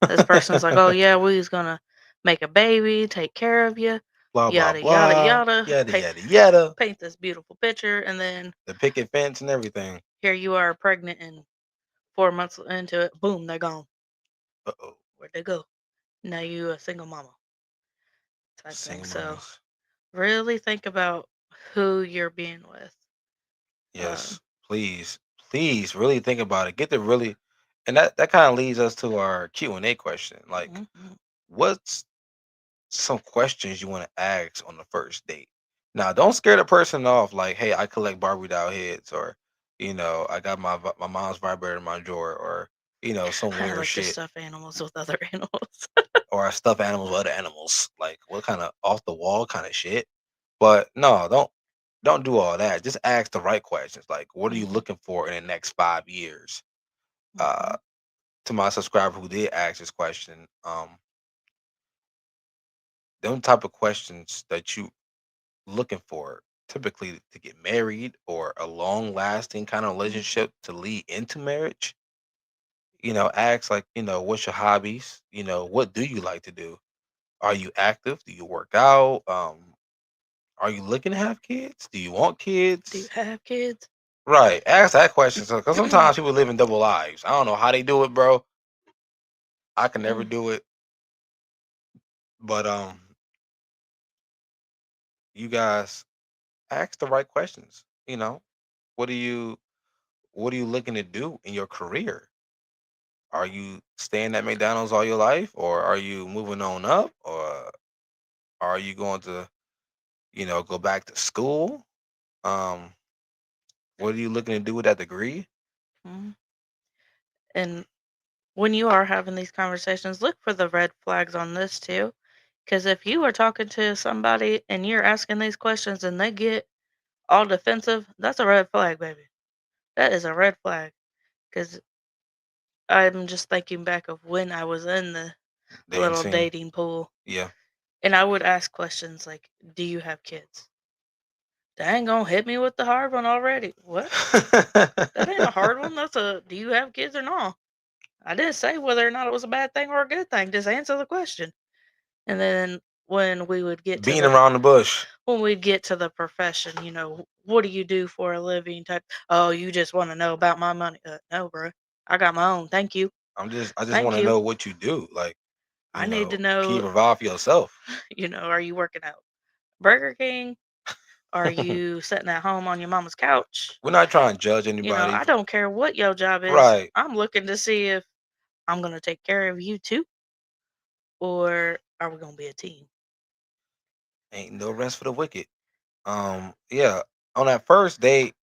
This person's like, oh yeah, we was gonna make a baby, take care of you,
Blah blah
yada yada
blah.
yada,
Yada yada yada.
paint this beautiful picture, and then
The picket fence and everything.
here you are pregnant, and 4 months into it, boom, they're gone.
Uh oh.
Where'd they go? Now you a single mama type thing.
Single
So
mamas.
really think about who you're being with.
Yes,
Um,
please, please, really think about it. Get to really, and that kind of leads us to our Q&A question. Like,
mhm.
what's some questions you want to ask on the first date? Now, don't scare the person off. Like, hey, I collect Barbie doll heads, or I got my mom's vibrator in my drawer, or some
I
weird
like to
shit,
stuff animals with other animals.
or I stuff animals with other animals. Like, what kind of off the wall kind of shit? But no, don't do all that. Just ask the right questions. Like, what are you
Hmm.
looking for in the next 5 years? Uh,
Hmm.
to my subscriber who did ask this question, them type of questions that you looking for typically to get married or a long lasting kind of
Hmm.
relationship to lead into marriage. Ask like, what's your hobbies? What do you like to do? Are you active? Do you work out? Are you looking to have kids? Do you want
Do you
kids?
have kids?
Right. Ask that question. So, because sometimes people live in double lives. I don't know how they do it, bro. I can never
Mm.
do it. But you guys ask the right questions. What are you what are you looking to do in your career? Are you staying at McDonald's all your life, or are you moving on up, or are you going to, go back to school? Um, What are you looking to do with that degree?
Mhm. And when you are having these conversations, look for the red flags on this too. Because if you are talking to somebody and you're asking these questions and they get all defensive, that's a red flag, baby. That is a red flag. Because I'm just thinking back of when I was in the
Dating
little
scene.
dating pool
Yeah.
and I would ask questions like, "Do you have kids?" They ain't gonna hit me with the hard one already. What? That ain't a hard one. That's a, do you have kids or not? I didn't say whether or not it was a bad thing or a good thing. Just answer the question. And then when we would get to
Being
the
around the bush.
when we'd get to the profession, what do you do for a living? Type. Oh, you just want to know about my money? No, bro. I got my own. Thank you.
I just
Thank
want to
you.
know what you do. Like,
I need to
can you
know.
provide for yourself?
Are you working out Burger King? Are you sitting at home on your mama's couch?
We're not trying to judge anybody.
I don't care what your job is.
Right.
I'm looking to see if I'm gonna take care of you too, or are we gonna be a team?
Ain't no rest for the wicked. Yeah. On that first date,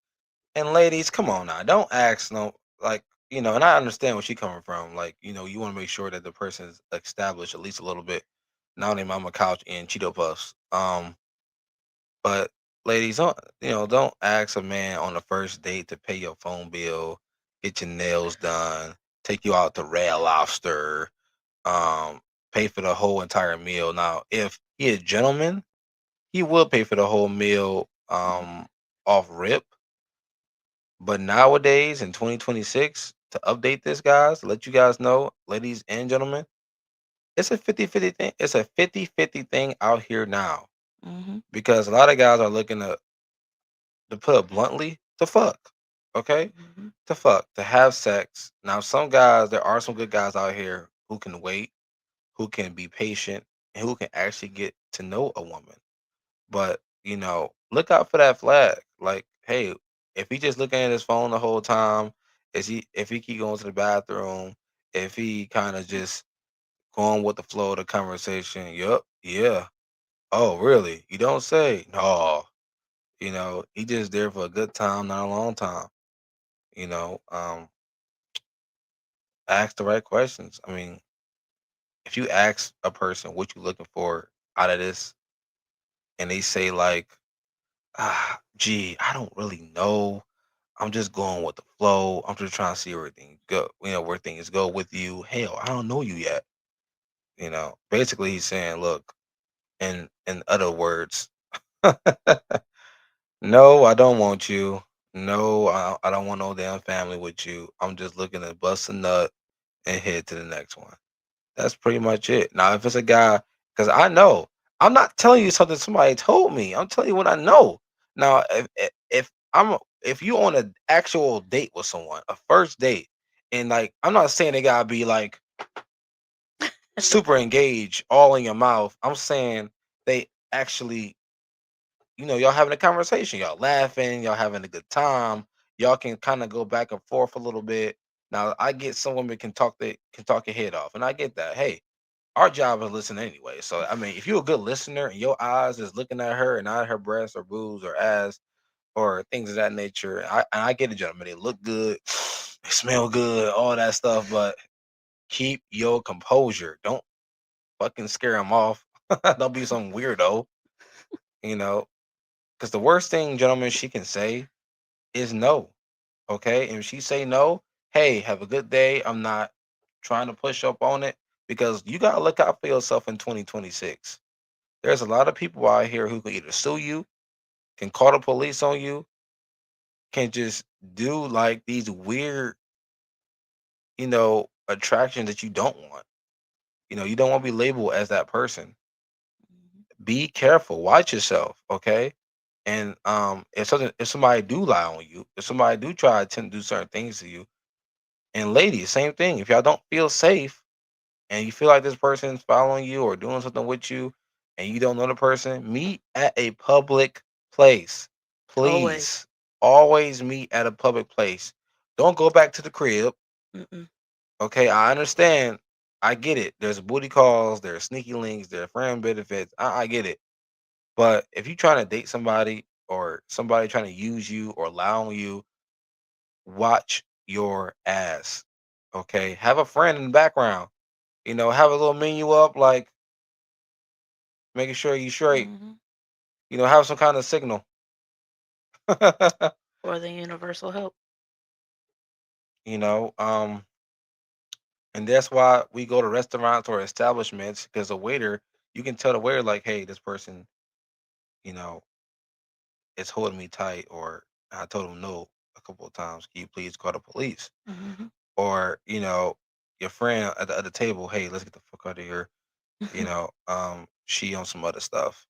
and ladies, come on now. Don't ask no like, and I understand where she coming from. Like, you want to make sure that the person's established at least a little bit. Not only mama couch and Cheeto puffs. But ladies, don't ask a man on the first date to pay your phone bill, get your nails done, take you out to Red Lobster, um, pay for the whole entire meal. Now, if he a gentleman, he will pay for the whole meal off rip. But nowadays in 2026, to update this, guys, to let you guys know, ladies and gentlemen, it's a 50-50 thing. It's a 50-50 thing out here now
Mm-hmm.
because a lot of guys are looking to put it bluntly, to fuck. Okay?
Mm-hmm.
To fuck, to have sex. Now, some guys, there are some good guys out here who can wait, who can be patient, and who can actually get to know a woman. But, look out for that flag. Like, hey, if he just looking at his phone the whole time, if he keep going to the bathroom, if he kind of just going with the flow of the conversation, yup, yeah. Oh, really? You don't say? No. He just there for a good time, not a long time. You know, um, ask the right questions. I mean, if you ask a person what you looking for out of this, and they say like, gee, I don't really know. I'm just going with the flow. I'm just trying to see everything go, where things go with you. Hell, I don't know you yet. Basically, he's saying, look, in other words, no, I don't want you. No, I don't want no damn family with you. I'm just looking to bust a nut and head to the next one. That's pretty much it. Now, if it's a guy, because I know, I'm not telling you something somebody told me. I'm telling you what I know. Now, if you on an actual date with someone, a first date, and like I'm not saying they gotta be like super engaged, all in your mouth. I'm saying they actually, y'all having a conversation, y'all laughing, y'all having a good time, y'all can kind of go back and forth a little bit. Now, I get some women can talk your head off, and I get that. Hey, our job is listen anyway. So I mean, if you're a good listener and your eyes is looking at her and not her breasts or boobs or ass or things of that nature, I get it, gentlemen. They look good, they smell good, all that stuff. But keep your composure. Don't fucking scare them off. Don't be some weirdo, you know. Because the worst thing, gentlemen, she can say is no. Okay, and if she say no, hey, have a good day. I'm not trying to push up on it because you gotta look out for yourself in 2026. There's a lot of people out here who can either sue you, can call the police on you, can just do like these weird, attractions that you don't want. You don't want to be labeled as that person.
Mhm.
Be careful. Watch yourself, okay? And if somebody do lie on you, if somebody do try to attempt to do certain things to you, and ladies, same thing. If y'all don't feel safe and you feel like this person's following you or doing something with you and you don't know the person, meet at a public place.
Always.
Please. Always meet at a public place. Don't go back to the crib.
Mm-mm.
Okay, I understand. I get it. There's booty calls, there's sneaky links, there are friend benefits. I get it. But if you're trying to date somebody or somebody trying to use you or lie on you watch your ass. Okay, have a friend in the background. Have a little menu up, like making sure you straight.
Mhm.
Have some kind of signal.
Or the universal help.
you know, um, and that's why we go to restaurants or establishments because the waiter, you can tell the waiter like, hey, this person, you know, is holding me tight, or I told him no a couple of times. Can you please call the police?
Mhm.
Or your friend at the other table, hey, let's get the fuck out of here. She on some other stuff,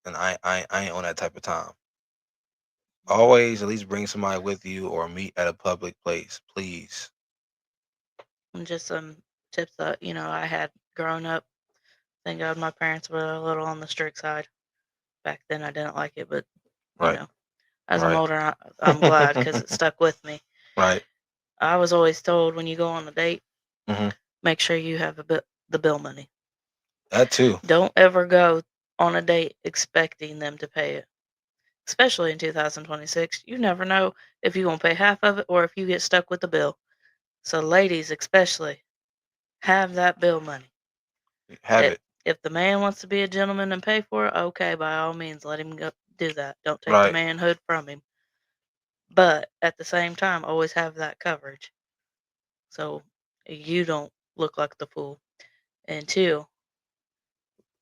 and I ain't on that type of time. Always at least bring somebody with you or meet at a public place, please.
And just some tips that, I had growing up. Thank God my parents were a little on the strict side. Back then I didn't like it, but, you
Right,
know, as I'm
right,
older, I'm glad because it stuck with me.
right.
I was always told when you go on a date,
Hmm.
make sure you have the bill money.
That too.
Don't ever go on a date expecting them to pay it. Especially in 2026, you never know if you're going to pay half of it or if you get stuck with the bill. So, ladies, especially, have that bill money.
Have
It,
it.
if the man wants to be a gentleman and pay for it, okay, by all means, let him go do that. Don't take the
Right.
manhood from him. But at the same time, always have that coverage so you don't look like the fool. And two,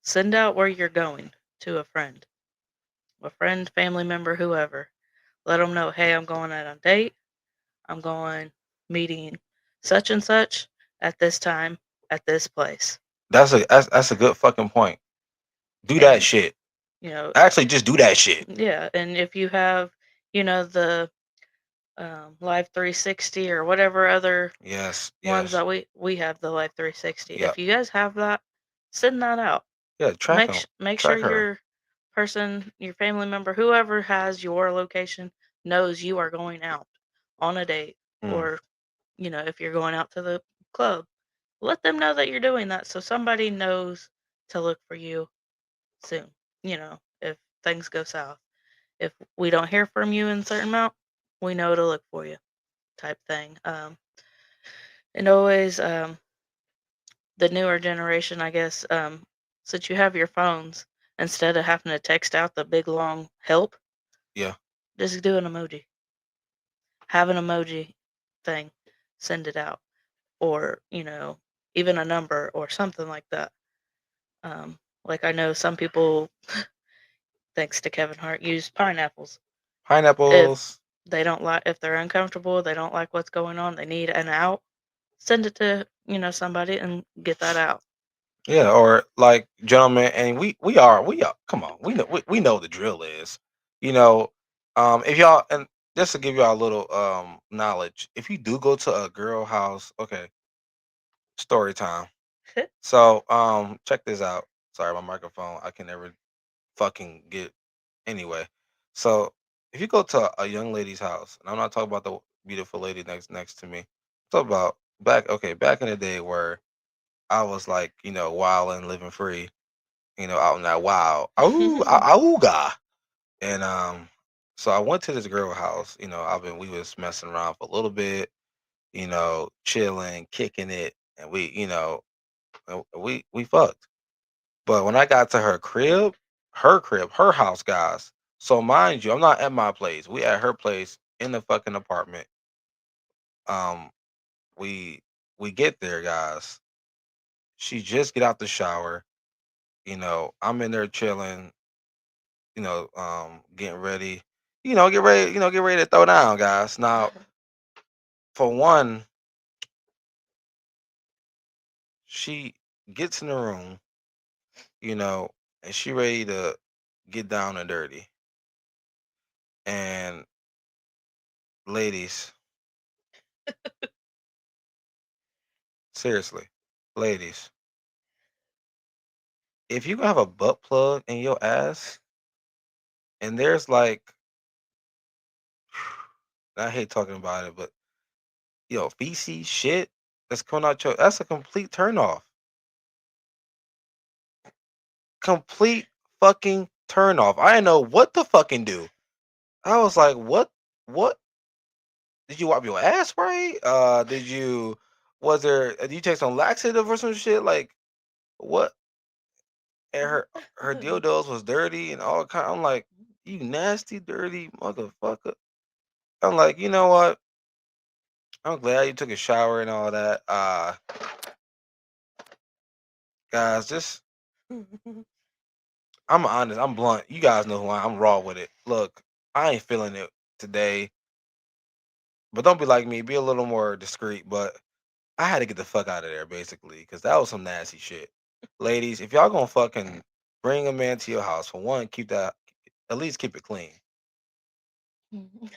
send out where you're going to a friend, family member, whoever. Let them know, hey, I'm going on a date. I'm going meeting such and such at this time at this place.
That's a good fucking point. Do that
And,
shit.
you know,
Actually, just do that shit.
yeah. And if you have, the Live 360 or whatever other
Yes,
ones
yes,
that we have the Live 360.
yeah,
If you guys have that, send that out.
yeah. Track him.
Make sure
Track her.
your person, your family member, whoever has your location knows you are going out on a date
Mm.
or if you're going out to the club, let them know that you're doing that so somebody knows to look for you soon. If things go south. If we don't hear from you in a certain amount, we know to look for you type thing. And always the newer generation, I guess, since you have your phones, instead of having to text out the big long help,
Yeah.
just do an emoji. Have an emoji thing, send it out, or even a number or something like that. Like I know some people, thanks to Kevin Hart, use pineapples. If
Pineapples.
if they're uncomfortable, they don't like what's going on, they need an out, send it to somebody and get that out.
Yeah, or like gentlemen, and we are. Come on, we know the drill is. You know, if y'all, and just to give y'all a little knowledge, if you do go to a girl house, okay, story time. So check this out. Sorry, my microphone. I can never fucking get anyway. So if you go to a young lady's house, and I'm not talking about the beautiful lady next to me. I'm talking about back in the day where I was like, wild and living free, out in that wild. Auga. And so I went to this girl house, we was messing around for a little bit, chilling, kicking it, and we fucked. But when I got to her house, guys. So mind you, I'm not at my place. We at her place in the fucking apartment. Um, we we get there, guys. She just get out the shower. I'm in there chilling. Getting ready. Get ready to throw down, guys. Now, for one, she gets in the room, you know, and she ready to get down and dirty. And ladies, seriously, ladies, if you have a butt plug in your ass and there's like, I hate talking about it, but feces, shit that's coming out that's a complete turn off. Complete fucking turn off. I didn't know what to fucking do. I was like, what? Did you wipe your ass right? Did you was there did you take some laxative or some shit? Like what? And her dildos was dirty and all kind. I'm like, you nasty, dirty motherfucker. I'm like, you know what? I'm glad you took a shower and all that. Guys, just I'm honest, I'm blunt. You guys know who I am. I'm raw with it. Look, I ain't feeling it today, but don't be like me. Be a little more discreet. But I had to get the fuck out of there, basically, because that was some nasty shit. Ladies, if y'all gonna fucking bring a man to your house, for one, keep that at least keep it clean.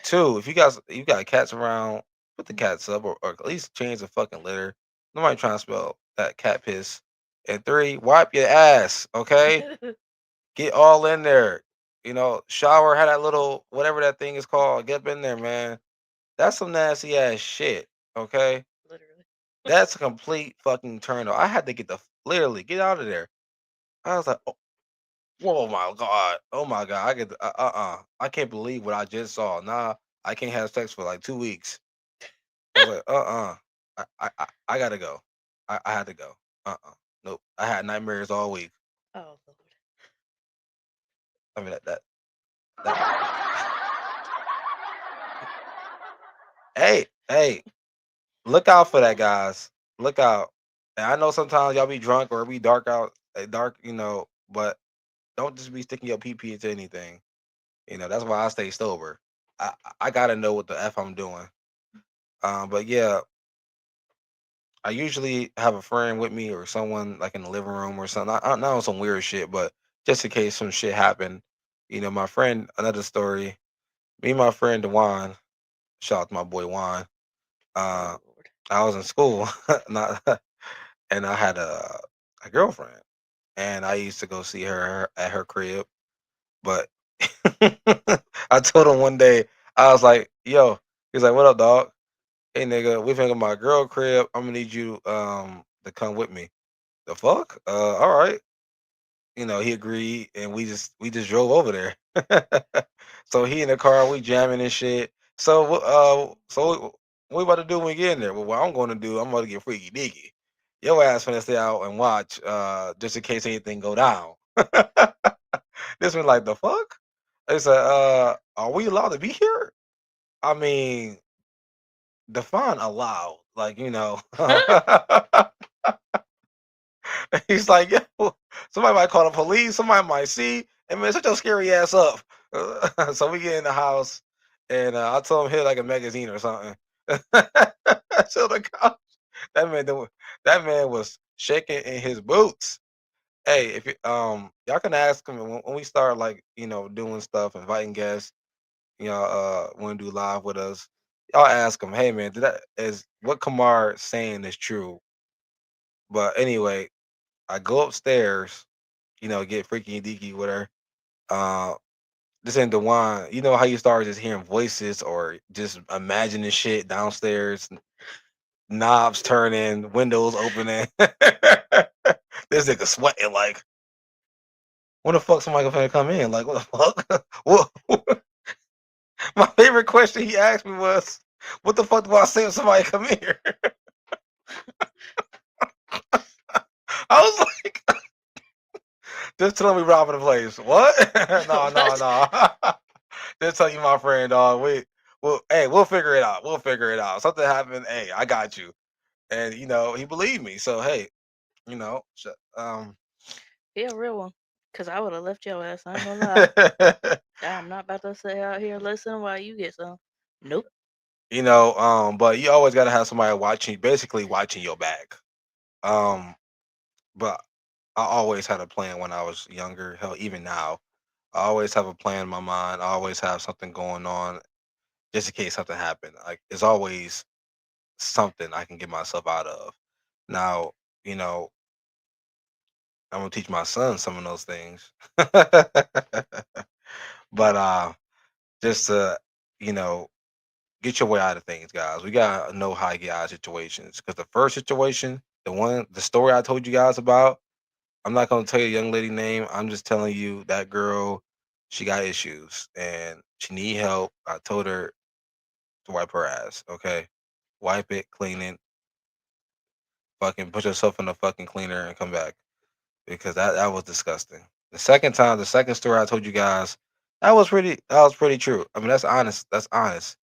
Two, if you got cats around, put the cats up or at least change the fucking litter. Nobody trying to smell that cat piss. And three, wipe your ass, okay? Get all in there. You know, shower, had that little whatever that thing is called. Get up in there, man. That's some nasty ass shit. Okay.
Literally.
That's a complete fucking turn off. I had to literally get out of there. I was like, oh my god. Oh my god. I get I can't believe what I just saw. Nah, I can't have sex for like 2 weeks. I was like, I gotta go. I had to go. Nope. I had nightmares all week.
Oh Lord.
I mean that hey, look out for that, guys. Look out. And I know sometimes y'all be drunk or it be dark out, dark, but don't just be sticking your PP into anything. That's why I stay sober. I gotta know what the f I'm doing. But yeah, I usually have a friend with me or someone like in the living room or something. I know some weird shit, but just in case some shit happened, my friend. Another story. Me and my friend Dewan. Shout out to my boy Juan. Uh,
Oh Lord.
I was in school, not, and I had a girlfriend, and I used to go see her at her crib. But I told him one day, I was like, "Yo," he's like, "What up, dog? Hey, nigga, we finna go to my girl crib. I'm gonna need you to come with me." The fuck? All right. He agreed, and we just drove over there. So he in the car, we jamming and shit. So what we about to do when we get in there? Well, what I'm going to do, I'm about to get freaky deaky. Your ass finna stay out and watch, just in case anything go down. This one like the fuck? They said, are we allowed to be here? I mean, define allowed, like He's like, yo, somebody might call the police, somebody might see, and man, shut your scary ass up. So we get in the house, and I told him hit like a magazine or something. So that man, that man was shaking in his boots. Hey, if y'all can ask him when we start like doing stuff, inviting guests, want to do live with us. Y'all ask him, hey man, did that is what Kamar saying is true? But anyway, I go upstairs, get freaky and deaky with her. Uh, this ain't the one. You know how you start just hearing voices or just imagining shit downstairs, knobs turning, windows opening. This nigga sweating like, when the fuck somebody gonna come in? Like, what the fuck? My favorite question he asked me was, "What the fuck do I say if somebody come in here?" I was like, "Just tell me robbing the place." What? No, no,
What?
no. Just tell you, my friend, dog. Hey, we'll figure it out. We'll figure it out. Something happened. Hey, I got you. And he believed me. So hey,
He a real one. Cause I would have left your ass. I ain't gonna lie. I'm not about to sit out here listening while you get some. Nope.
but you always gotta have somebody watching, basically watching your back. Um, but I always had a plan when I was younger. Hell, even now, I always have a plan in my mind. I always have something going on, just in case something happened. Like it's always something I can get myself out of. Now, you know, I'm gonna teach my son some of those things. But just to, you know, get your way out of things, guys. We gotta know how to get out of situations. Because the first situation, the story I told you guys about, I'm not gonna tell you a young lady name. I'm just telling you that girl, she got issues and she need help. I told her to wipe her ass. Okay, wipe it, clean it, fucking put yourself in the fucking cleaner and come back because that was disgusting. The second time, the second story I told you guys, that was pretty true. I mean, that's honest. That's honest.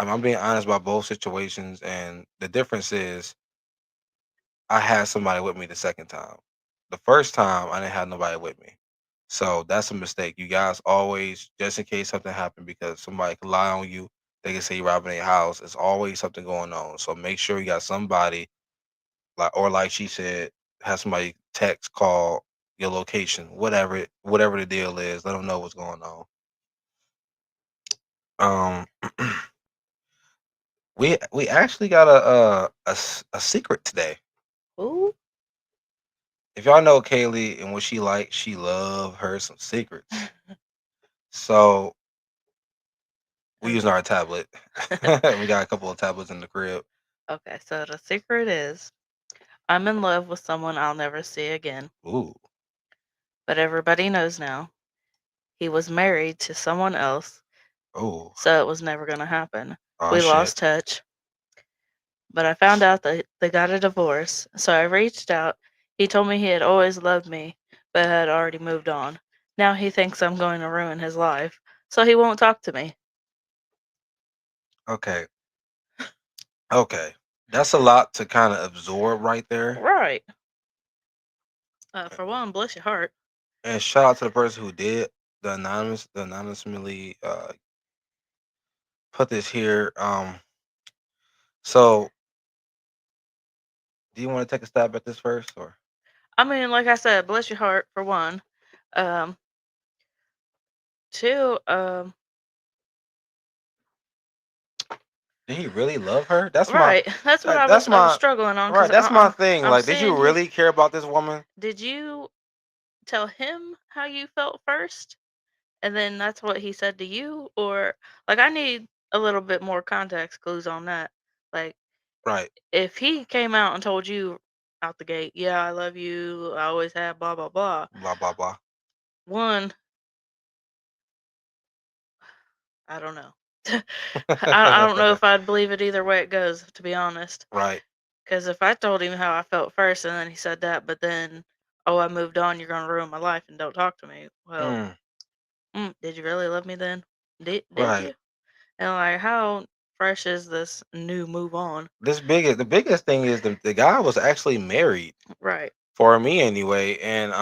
I'm being honest about both situations, and the difference is I had somebody with me the second time. The first time I didn't have nobody with me. So that's a mistake. You guys always, just in case something happened, because somebody can lie on you, they can say you're robbing a house. It's always something going on. So make sure you got somebody, like, or like she said, have somebody text, call your location, whatever the deal is. Let them know what's going on. Um, we actually got a secret today.
Ooh.
If y'all know Kaylee and what she likes, she love her some secrets. So we
And
using our tablet. We got a couple of tablets in the crib.
okay, so the secret is I'm in love with someone I'll never see again,
Ooh,
but everybody knows now. He was married to someone else,
ooh,
so it was never going to happen.
oh
We
shit.
lost touch, but I found out that they got a divorce, so I reached out. He told me he had always loved me, but had already moved on. Now he thinks I'm going to ruin his life, so he won't talk to me.
Okay, okay. That's a lot to kind of absorb right there.
Right. For one, bless your heart.
And shout out to the person who did the anonymously put this here. So do you want to take a stab at this first, or
I mean, like I said, bless your heart for one. Um, two,
did he really love her? That's my
right. That's what
that's
I was
my
struggling on
right.
because
That's my thing.
I'm
Like, did you
seeing you.
really care about this woman?
Did you tell him how you felt first, and then that's what he said to you, or like I need a little bit more context clues on that. Like
Right.
if he came out and told you out the gate, yeah, I love you, I always have, blah blah blah.
Blah blah blah.
One, I don't know. I don't know if I'd believe it either way it goes, to be honest.
Right.
Because if I told him how I felt first and then he said that, but then, oh, I moved on, you're going to ruin my life and don't talk to me. Well,
Mm,
did you really love me then? Did
right.
you? And like, how fresh is this new move on?
The biggest thing is the guy was actually married
Right.
for me anyway, and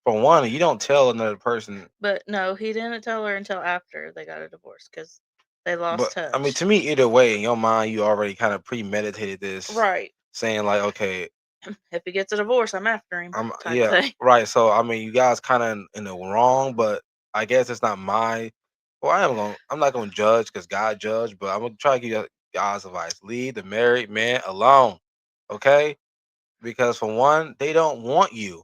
for one, you don't tell another person.
But no, he didn't tell her until after they got a divorce because they lost
But I mean,
touch.
to me, either way, in your mind, you already kind of premeditated this,
Right.
saying like, okay,
If he gets a divorce, I'm after him,
I'm
type
yeah,
thing.
right. So I mean, you guys kind of in the wrong, but I guess it's not my. Well, I'm not gonna judge because God judge, but I'm gonna try to give you guys advice. Leave the married man alone, okay? Because for one, they don't want you.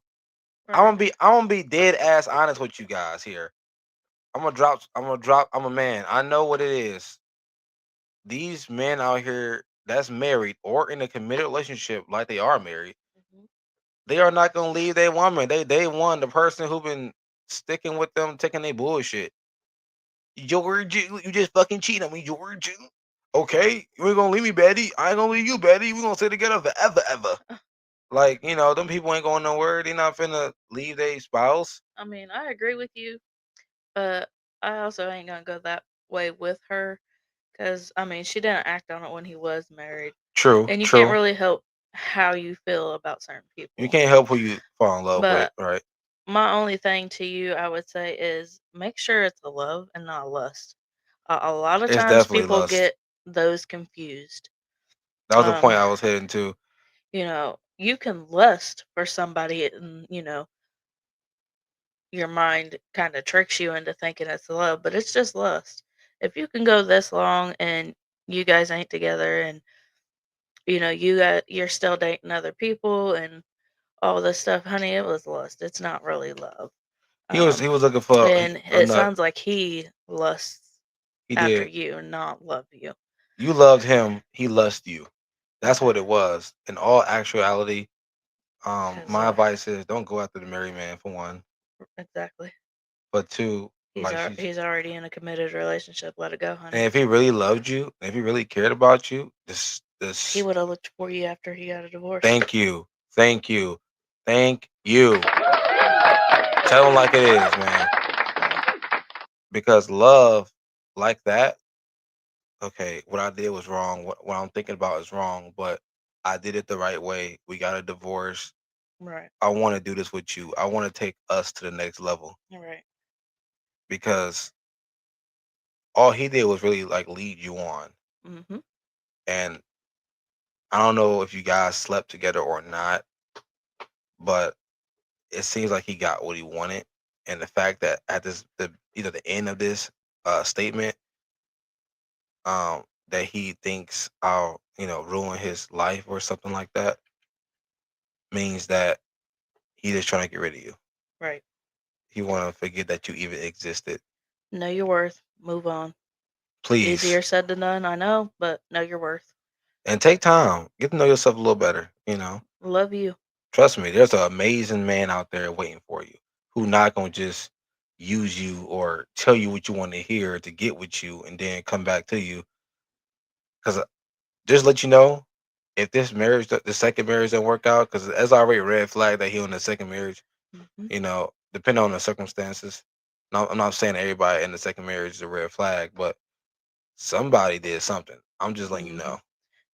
Right.
I'm gonna be dead ass honest with you guys here. I'm a man. I know what it is. These men out here that's married or in a committed relationship, like they are married,
Mhm.
they are not gonna leave their woman. They want the person who been sticking with them, taking their bullshit. George, you just fucking cheating on me, George. Okay, you ain't gonna leave me, Betty. I ain't gonna leave you, Betty. We gonna stay together forever, ever. Like, them people ain't going nowhere. They not finna leave their spouse.
I mean, I agree with you, but I also ain't gonna go that way with her because I mean, she didn't act on it when he was married,
True,
and you can't
true.
really help how you feel about certain
You
people.
can't help who you fall in love with,
But
right?
my only thing to you, I would say, is make sure it's a love and not lust. A lot of
It's
times
definitely
people
lust.
get those confused.
That was the
Um,
point I was heading to.
you can lust for somebody, and your mind kind of tricks you into thinking it's love, but it's just lust. If you can go this long and you guys ain't together, and you're still dating other people and all this stuff, honey, it was lust. It's not really love.
He
Um,
was looking for
and
a
it
nut.
sounds like he lusts
He
after
did.
you, not love you.
You loved him. He lust you. That's
Okay,
what it was. In all actuality,
because
my advice is don't go after the married man for one,
exactly.
but two. Like she's,
He's already in a committed relationship. Let it go,
and
honey.
if he really loved you, if he really cared about you,
He
this
would have looked for you after he got a divorce.
thank you, thank you, thank you. Tell him like it is, man. Because love like that, okay, what I did was wrong. What I'm thinking about is wrong, but I did it the right way. We got a divorce.
Right.
I want to do this with you. I want to take us to the next level
Right.
because all he did was really like lead you on.
Mhm.
And I don't know if you guys slept together or not, but it seems like he got what he wanted. And the fact that at the either the end of this statement, that he thinks I'll ruin his life or something like that means that he just trying to get rid of you.
Right.
He want to forget that you even existed.
Know your worth. Move on.
Please,
Easier said than done, I know, but know your worth.
and take time, get to know yourself a little better.
Love you.
Trust me, there's an amazing man out there waiting for you who not gonna just use you or tell you what you want to hear to get with you and then come back to you. Because just let you know, if this marriage, the second marriage doesn't work out, because as I already red flag that he on the second marriage,
Mhm.
depending on the circumstances. No, I'm not saying everybody in the second marriage is a red flag, but somebody did something. I'm just letting you
Mhm.
know.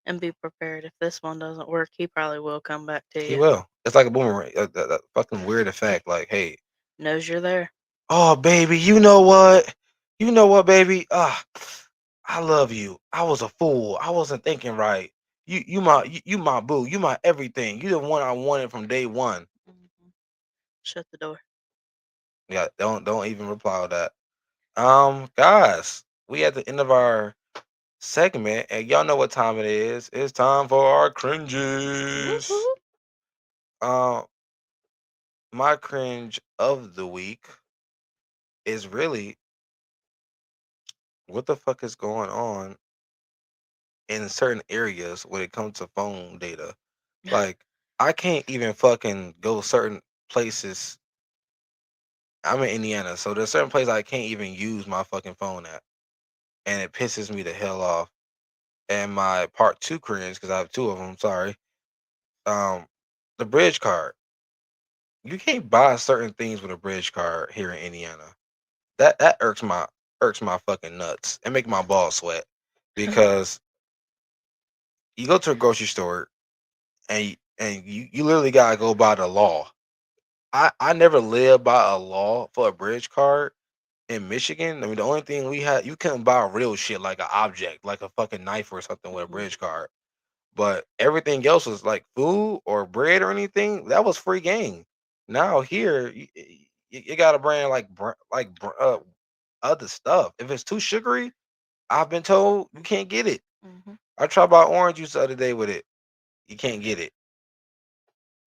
And be prepared. If this one doesn't work, he probably will come back to
He
you.
will. It's like a boomerang. That fucking weird effect. Like, hey,
Knows you're there.
oh baby, you know what? You know what, baby? I love you. I was a fool. I wasn't thinking right. You my boo. You my everything. You the one I wanted from day one.
Mhm. Shut the door.
Yeah, don't even reply to that. Guys, we at the end of our segment, and y'all know what time it is. It's time for our
Whoop
cringes.
whoop.
Um, my cringe of the week is really what the fuck is going on in certain areas when it comes to phone data. Like, I can't even fucking go certain places. I'm in Indiana, so there's certain places I can't even use my fucking phone at, and it pisses me the hell off. And my part two cringe, because I have two of them. Sorry. Um, the bridge card. You can't buy certain things with a bridge card here in Indiana. That irks my fucking nuts and make my balls sweat because you go to a grocery store and you literally gotta go by the law. I never lived by a law for a bridge card in Michigan. I mean, the only thing we had, you couldn't buy real shit like an object, like a fucking knife or something with a
Mhm.
bridge card. But everything else was like food or bread or anything that was free game. Now here, you got to bring like other stuff. If it's too sugary, I've been told you can't get it.
Mhm.
I tried buy orange juice the other day with it. You can't get it.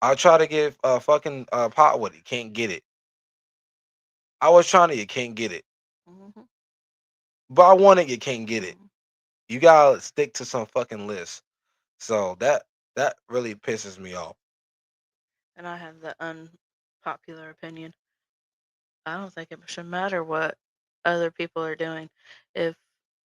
I try to get a fucking pot with it. Can't get it. I was trying to. You can't get it.
Mhm.
But I want it. You can't get it.
Mhm.
You gotta stick to some fucking list. So that really pisses me off.
And I have the unpopular opinion. I don't think it should matter what other people are doing. If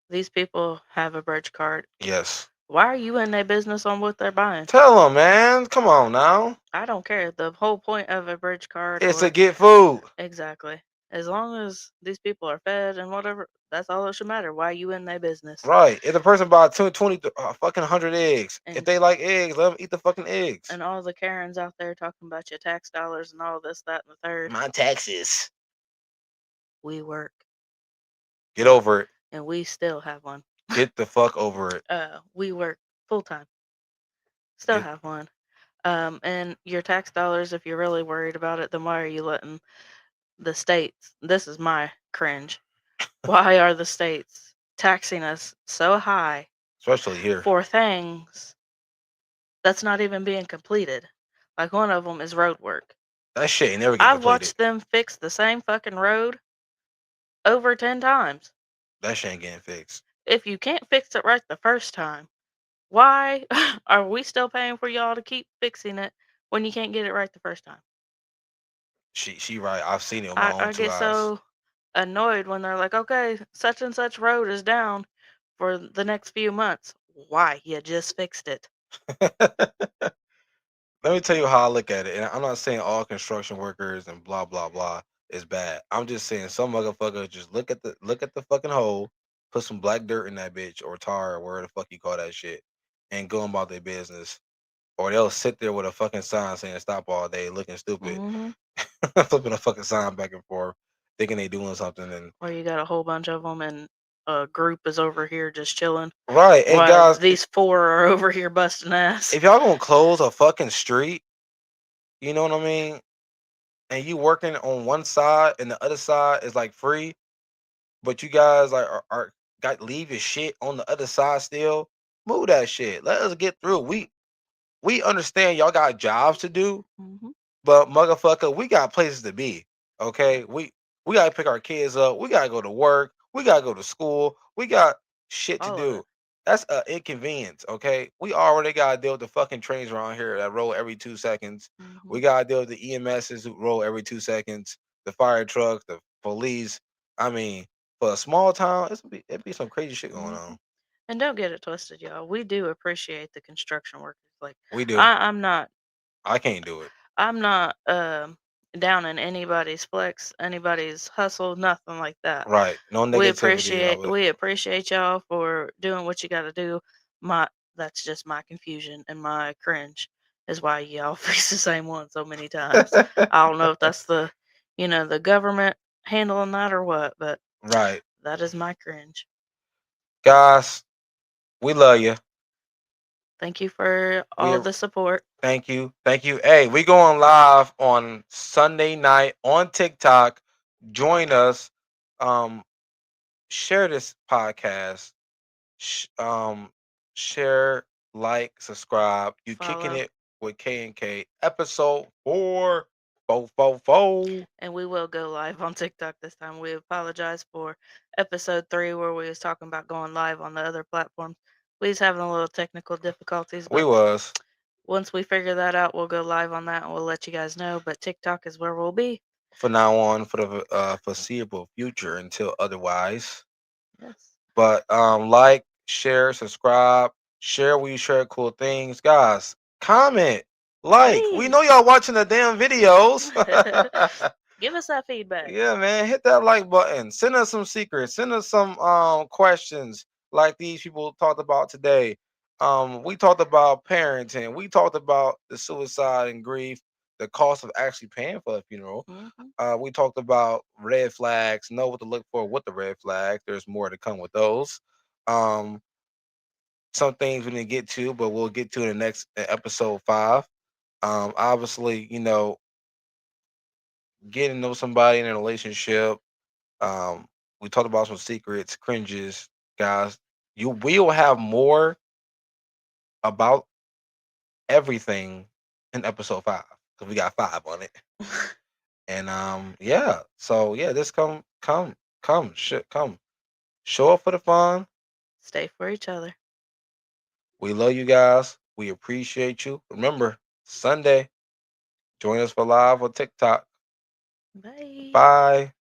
these people have a bridge card,
Yes.
why are you in their business on what they're buying?
Tell them, man. Come on now.
I don't care. The whole point of a bridge card
It's to
or
get food.
exactly. As long as these people are fed and whatever, that's all that should matter. Why you in their business?
Right. If the person buy 20 fucking 100 eggs, if
And
they like eggs, let them eat the fucking eggs.
and all the Karens out there talking about your tax dollars and all this, that, and the third.
My taxes.
We work
Get over it.
and we still have one.
Get the fuck over it.
We work full time, still
Get
have one. And your tax dollars, if you're really worried about it, then why are you letting the states? This is my cringe. Why are the states taxing us so high
especially here.
for things that's not even being completed? Like one of them is road work.
That shit ain't never get
I've
completed.
watched them fix the same fucking road over 10 times.
That shit ain't getting fixed.
If you can't fix it right the first time, why are we still paying for y'all to keep fixing it when you can't get it right the first time?
She right. I've seen it with my
I,
own
I
two
get
eyes.
so annoyed when they're like, "Okay, such and such road is down for the next few months." Why? You just fixed it.
Let me tell you how I look at it. And I'm not saying all construction workers and blah blah blah is bad. I'm just saying some motherfuckers just look at the fucking hole, put some black dirt in that bitch or tar or whatever the fuck you call that shit, and go about their business. Or they'll sit there with a fucking sign saying stop all day looking stupid,
Mhm.
flipping a fucking sign back and forth, thinking they doing something and
Or you got a whole bunch of them, and a group is over here just chilling,
right. And
while
guys,
these 4 are over here busting ass.
if y'all gonna close a fucking street, you know what I mean? And you working on one side and the other side is like free, but you guys like are got leave your shit on the other side still. Move that shit. Let us get through. We understand y'all got jobs to do,
Mhm.
but motherfucker, we got places to be. Okay, we gotta pick our kids up. We gotta go to work. We gotta go to school. We got shit to
All of
do.
it.
That's a inconvenience. Okay, we already gotta deal with the fucking trains around here that roll every 2 seconds. We
Mhm.
gotta deal with the EMSs who roll every 2 seconds. The fire trucks, the police. I mean, for a small town, it'd be some crazy shit going
Mhm.
on.
And don't get it twisted, y'all. We do appreciate the construction workers. Like,
We do.
I'm not
I can't do it.
I'm not down in anybody's flex, anybody's hustle, nothing like that.
Right. No
We
negativity
appreciate
of it.
we appreciate y'all for doing what you got to do. My That's just my confusion and my cringe is why y'all face the same one so many times. I don't know if that's the government handling that or what, but
Right.
that is my cringe.
Guys, we love you.
Thank you for
We
all the support.
thank you. Thank you. Hey, we going live on Sunday night on TikTok. Join us. Um, share this podcast. Share, like, subscribe. You kicking
Follow.
it with K and K episode 4. 444.
And we will go live on TikTok this time. We apologize for episode 3 where we was talking about going live on the other platforms. We was having a little technical difficulties,
We
but
was
once we figure that out, we'll go live on that and we'll let you guys know. But TikTok is where we'll be.
for now on for the foreseeable future until otherwise.
Yes.
But like, share, subscribe, share where you share cool things. Guys, comment, like. We know
Please.
y'all watching the damn videos.
Give us that feedback.
Yeah, man. Hit that like button. Send us some secrets. Send us some questions like these people talked about today. We talked about parenting. We talked about the suicide and grief, the cost of actually paying for a funeral.
Hmm.
We talked about red flags, know what to look for with the red flag. There's more to come with those. Um, some things we didn't get to, but we'll get to in the next episode 5. Obviously, getting to know somebody in a relationship. Um, we talked about some secrets, cringes, guys. You will have more about everything in episode 5 because we got 5 on it. And yeah, so yeah, this come show up for the fun.
Stay for each other.
We love you guys. We appreciate you. Remember, Sunday, join us for live on TikTok.
Bye.
Bye.